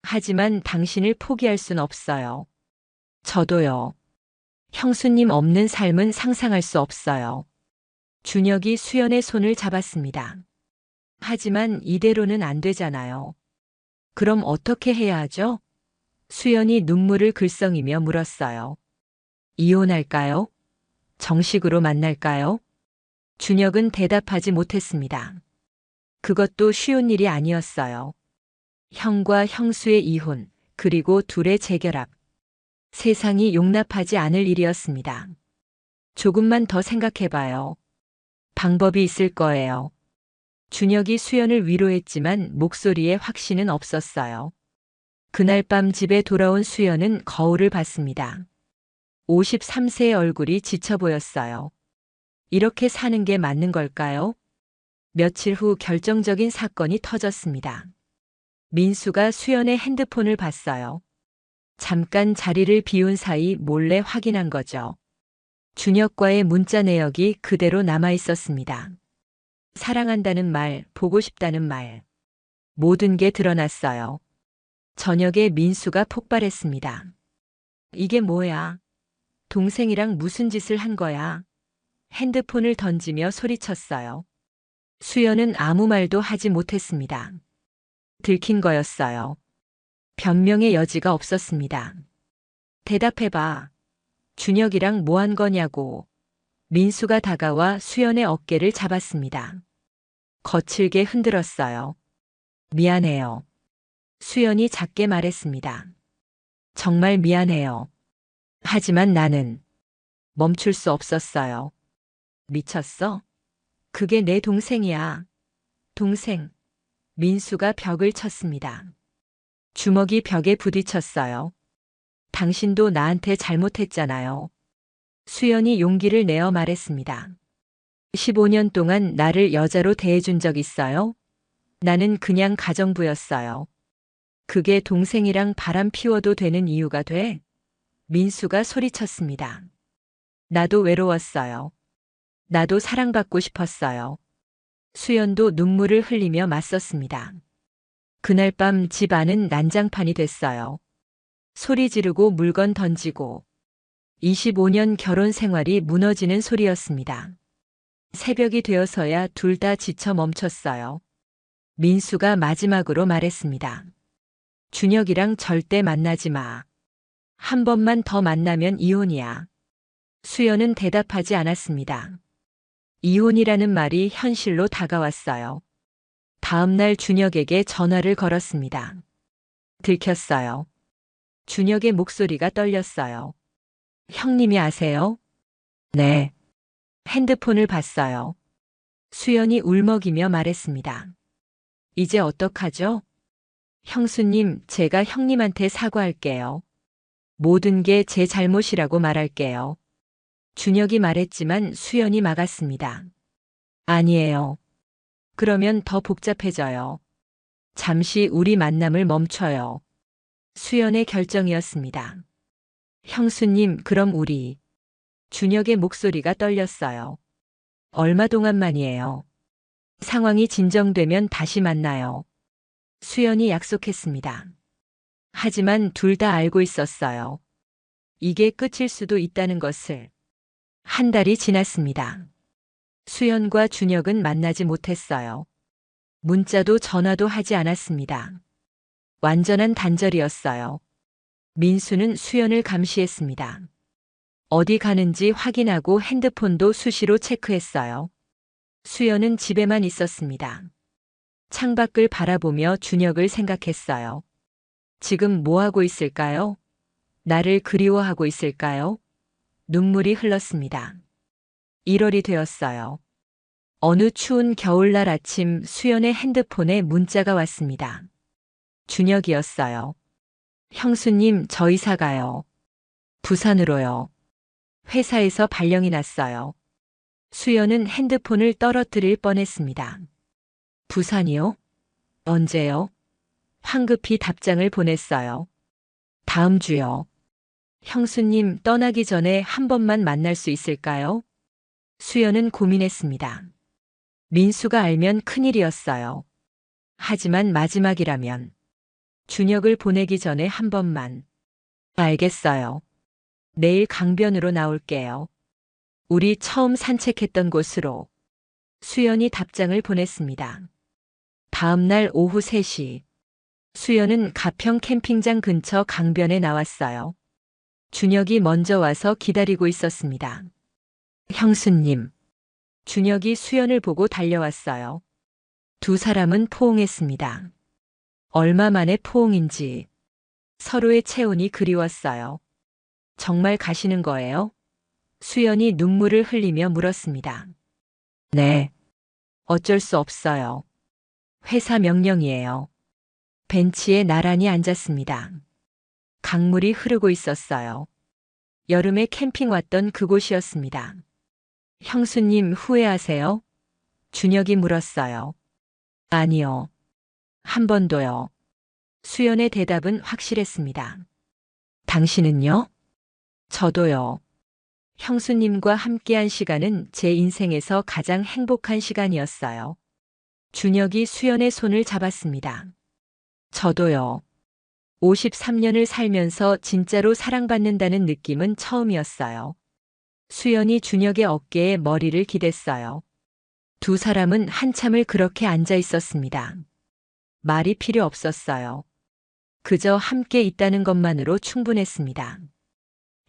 하지만 당신을 포기할 순 없어요. 저도요. 형수님 없는 삶은 상상할 수 없어요. 준혁이 수연의 손을 잡았습니다. 하지만 이대로는 안 되잖아요. 그럼 어떻게 해야 하죠? 수연이 눈물을 글썽이며 물었어요. 이혼할까요? 정식으로 만날까요? 준혁은 대답하지 못했습니다. 그것도 쉬운 일이 아니었어요. 형과 형수의 이혼, 그리고 둘의 재결합. 세상이 용납하지 않을 일이었습니다. 조금만 더 생각해봐요. 방법이 있을 거예요. 준혁이 수연을 위로했지만 목소리에 확신은 없었어요. 그날 밤 집에 돌아온 수연은 거울을 봤습니다. 53세의 얼굴이 지쳐 보였어요. 이렇게 사는 게 맞는 걸까요? 며칠 후 결정적인 사건이 터졌습니다. 민수가 수연의 핸드폰을 봤어요. 잠깐 자리를 비운 사이 몰래 확인한 거죠. 준혁과의 문자 내역이 그대로 남아 있었습니다. 사랑한다는 말, 보고 싶다는 말. 모든 게 드러났어요. 저녁에 민수가 폭발했습니다. 이게 뭐야? 동생이랑 무슨 짓을 한 거야? 핸드폰을 던지며 소리쳤어요. 수연은 아무 말도 하지 못했습니다. 들킨 거였어요. 변명의 여지가 없었습니다. 대답해봐. 준혁이랑 뭐 한 거냐고. 민수가 다가와 수연의 어깨를 잡았습니다. 거칠게 흔들었어요. 미안해요. 수연이 작게 말했습니다. 정말 미안해요. 하지만 나는 멈출 수 없었어요. 미쳤어? 그게 내 동생이야. 동생. 민수가 벽을 쳤습니다. 주먹이 벽에 부딪혔어요. 당신도 나한테 잘못했잖아요. 수연이 용기를 내어 말했습니다. 15년 동안 나를 여자로 대해준 적 있어요? 나는 그냥 가정부였어요. 그게 동생이랑 바람 피워도 되는 이유가 돼? 민수가 소리쳤습니다. 나도 외로웠어요. 나도 사랑받고 싶었어요. 수연도 눈물을 흘리며 맞섰습니다. 그날 밤 집 안은 난장판이 됐어요. 소리 지르고 물건 던지고 25년 결혼 생활이 무너지는 소리였습니다. 새벽이 되어서야 둘 다 지쳐 멈췄어요. 민수가 마지막으로 말했습니다. 준혁이랑 절대 만나지 마. 한 번만 더 만나면 이혼이야. 수연은 대답하지 않았습니다. 이혼이라는 말이 현실로 다가왔어요. 다음 날 준혁에게 전화를 걸었습니다. 들켰어요. 준혁의 목소리가 떨렸어요. 형님이 아세요? 네. 핸드폰을 봤어요. 수연이 울먹이며 말했습니다. 이제 어떡하죠? 형수님, 제가 형님한테 사과할게요. 모든 게 제 잘못이라고 말할게요. 준혁이 말했지만 수연이 막았습니다. 아니에요. 그러면 더 복잡해져요. 잠시 우리 만남을 멈춰요. 수연의 결정이었습니다. 형수님, 그럼 우리. 준혁의 목소리가 떨렸어요. 얼마 동안만이에요. 상황이 진정되면 다시 만나요. 수연이 약속했습니다. 하지만 둘 다 알고 있었어요. 이게 끝일 수도 있다는 것을. 한 달이 지났습니다. 수연과 준혁은 만나지 못했어요. 문자도 전화도 하지 않았습니다. 완전한 단절이었어요. 민수는 수연을 감시했습니다. 어디 가는지 확인하고 핸드폰도 수시로 체크했어요. 수연은 집에만 있었습니다. 창밖을 바라보며 준혁을 생각했어요. 지금 뭐 하고 있을까요? 나를 그리워하고 있을까요? 눈물이 흘렀습니다. 1월이 되었어요. 어느 추운 겨울날 아침 수연의 핸드폰에 문자가 왔습니다. 준혁이었어요. 형수님, 저 이사 가요. 부산으로요. 회사에서 발령이 났어요. 수연은 핸드폰을 떨어뜨릴 뻔했습니다. 부산이요? 언제요? 황급히 답장을 보냈어요. 다음 주요. 형수님, 떠나기 전에 한 번만 만날 수 있을까요? 수연은 고민했습니다. 민수가 알면 큰일이었어요. 하지만 마지막이라면 준혁을 보내기 전에 한 번만. 알겠어요. 내일 강변으로 나올게요. 우리 처음 산책했던 곳으로. 수연이 답장을 보냈습니다. 다음 날 오후 3시. 수연은 가평 캠핑장 근처 강변에 나왔어요. 준혁이 먼저 와서 기다리고 있었습니다. 형수님. 준혁이 수연을 보고 달려왔어요. 두 사람은 포옹했습니다. 얼마 만에 포옹인지 서로의 체온이 그리웠어요. 정말 가시는 거예요? 수연이 눈물을 흘리며 물었습니다. 네. 어쩔 수 없어요. 회사 명령이에요. 벤치에 나란히 앉았습니다. 강물이 흐르고 있었어요. 여름에 캠핑 왔던 그곳이었습니다. 형수님 후회하세요? 준혁이 물었어요. 아니요. 한 번도요. 수연의 대답은 확실했습니다. 당신은요? 저도요. 형수님과 함께한 시간은 제 인생에서 가장 행복한 시간이었어요. 준혁이 수연의 손을 잡았습니다. 저도요. 53년을 살면서 진짜로 사랑받는다는 느낌은 처음이었어요. 수연이 준혁의 어깨에 머리를 기댔어요. 두 사람은 한참을 그렇게 앉아 있었습니다. 말이 필요 없었어요. 그저 함께 있다는 것만으로 충분했습니다.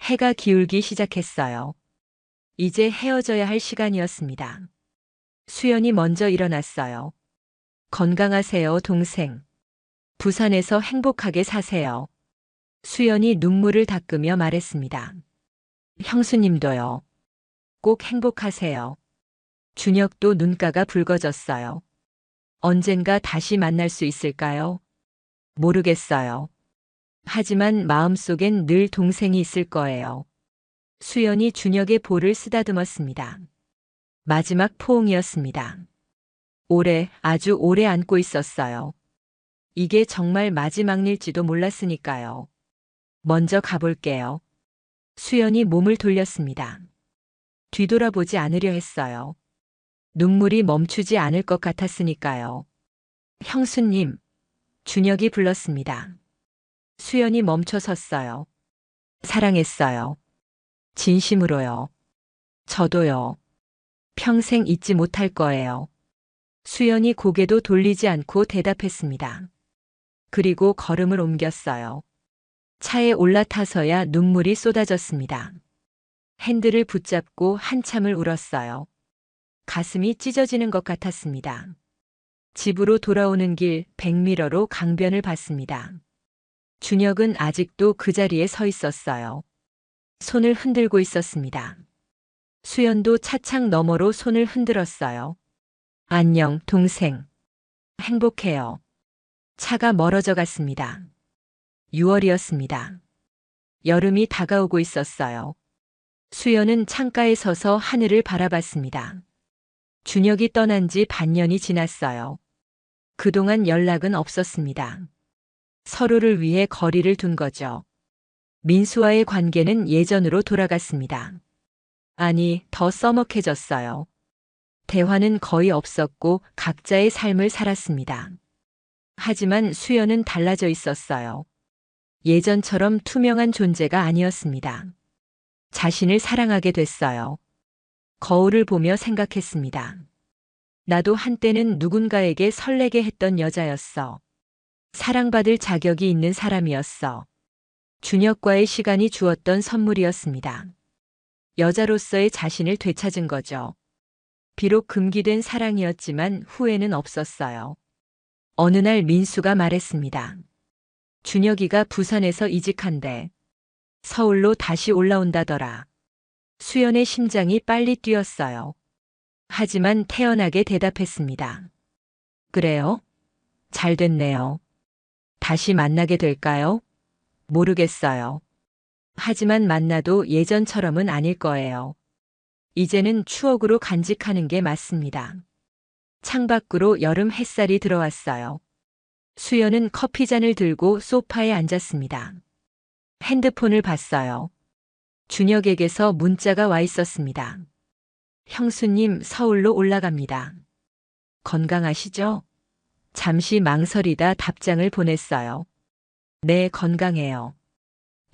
해가 기울기 시작했어요. 이제 헤어져야 할 시간이었습니다. 수연이 먼저 일어났어요. 건강하세요, 동생. 부산에서 행복하게 사세요. 수연이 눈물을 닦으며 말했습니다. 형수님도요. 꼭 행복하세요. 준혁도 눈가가 붉어졌어요. 언젠가 다시 만날 수 있을까요? 모르겠어요. 하지만 마음속엔 늘 동생이 있을 거예요. 수연이 준혁의 볼을 쓰다듬었습니다. 마지막 포옹이었습니다. 오래, 아주 오래 안고 있었어요. 이게 정말 마지막일지도 몰랐으니까요. 먼저 가볼게요. 수연이 몸을 돌렸습니다. 뒤돌아보지 않으려 했어요. 눈물이 멈추지 않을 것 같았으니까요. 형수님, 준혁이 불렀습니다. 수연이 멈춰 섰어요. 사랑했어요. 진심으로요. 저도요. 평생 잊지 못할 거예요. 수연이 고개도 돌리지 않고 대답했습니다. 그리고 걸음을 옮겼어요. 차에 올라타서야 눈물이 쏟아졌습니다. 핸들을 붙잡고 한참을 울었어요. 가슴이 찢어지는 것 같았습니다. 집으로 돌아오는 길 백미러로 강변을 봤습니다. 준혁은 아직도 그 자리에 서 있었어요. 손을 흔들고 있었습니다. 수연도 차창 너머로 손을 흔들었어요. 안녕, 동생. 행복해요. 차가 멀어져 갔습니다. 6월이었습니다. 여름이 다가오고 있었어요. 수연은 창가에 서서 하늘을 바라봤습니다. 준혁이 떠난 지 반년이 지났어요. 그동안 연락은 없었습니다. 서로를 위해 거리를 둔 거죠. 민수와의 관계는 예전으로 돌아갔습니다. 아니, 더 써먹해졌어요. 대화는 거의 없었고 각자의 삶을 살았습니다. 하지만 수연은 달라져 있었어요. 예전처럼 투명한 존재가 아니었습니다. 자신을 사랑하게 됐어요. 거울을 보며 생각했습니다. 나도 한때는 누군가에게 설레게 했던 여자였어. 사랑받을 자격이 있는 사람이었어. 준혁과의 시간이 주었던 선물이었습니다. 여자로서의 자신을 되찾은 거죠. 비록 금기된 사랑이었지만 후회는 없었어요. 어느 날 민수가 말했습니다. 준혁이가 부산에서 이직한대. 서울로 다시 올라온다더라. 수연의 심장이 빨리 뛰었어요. 하지만 태연하게 대답했습니다. 그래요? 잘 됐네요. 다시 만나게 될까요? 모르겠어요. 하지만 만나도 예전처럼은 아닐 거예요. 이제는 추억으로 간직하는 게 맞습니다. 창밖으로 여름 햇살이 들어왔어요. 수연은 커피잔을 들고 소파에 앉았습니다. 핸드폰을 봤어요. 준혁에게서 문자가 와 있었습니다. 형수님, 서울로 올라갑니다. 건강하시죠? 잠시 망설이다 답장을 보냈어요. 네, 건강해요.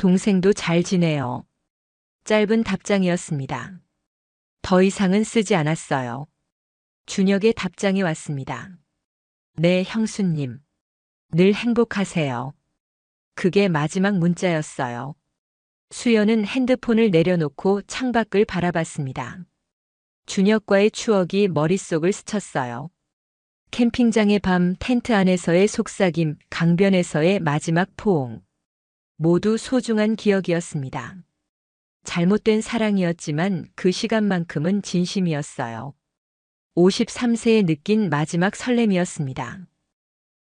동생도 잘 지내요. 짧은 답장이었습니다. 더 이상은 쓰지 않았어요. 준혁의 답장이 왔습니다. 네, 형수님. 늘 행복하세요. 그게 마지막 문자였어요. 수연은 핸드폰을 내려놓고 창밖을 바라봤습니다. 준혁과의 추억이 머릿속을 스쳤어요. 캠핑장의 밤, 텐트 안에서의 속삭임, 강변에서의 마지막 포옹. 모두 소중한 기억이었습니다. 잘못된 사랑이었지만 그 시간만큼은 진심이었어요. 53세에 느낀 마지막 설렘이었습니다.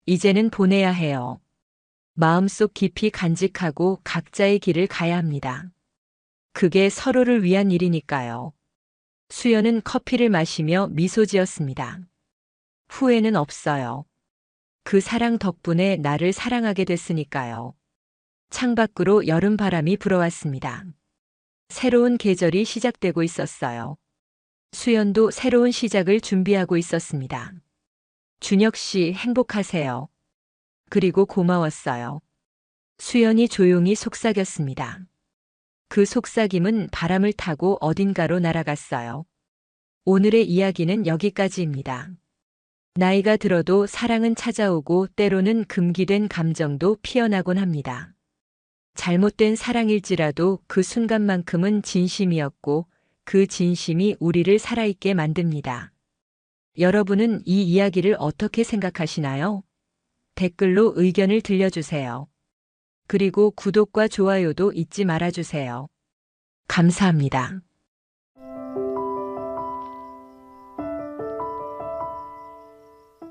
이제는 보내야 해요. 마음속 깊이 간직하고 각자의 길을 가야 합니다. 그게 서로를 위한 일이니까요. 수연은 커피를 마시며 미소 지었습니다. 후회는 없어요. 그 사랑 덕분에 나를 사랑하게 됐으니까요. 창밖으로 여름바람이 불어왔습니다. 새로운 계절이 시작되고 있었어요. 수연도 새로운 시작을 준비하고 있었습니다. 준혁 씨, 행복하세요. 그리고 고마웠어요. 수연이 조용히 속삭였습니다. 그 속삭임은 바람을 타고 어딘가로 날아갔어요. 오늘의 이야기는 여기까지입니다. 나이가 들어도 사랑은 찾아오고 때로는 금기된 감정도 피어나곤 합니다. 잘못된 사랑일지라도 그 순간만큼은 진심이었고 그 진심이 우리를 살아있게 만듭니다. 여러분은 이 이야기를 어떻게 생각하시나요? 댓글로 의견을 들려주세요. 그리고 구독과 좋아요도 잊지 말아주세요. 감사합니다.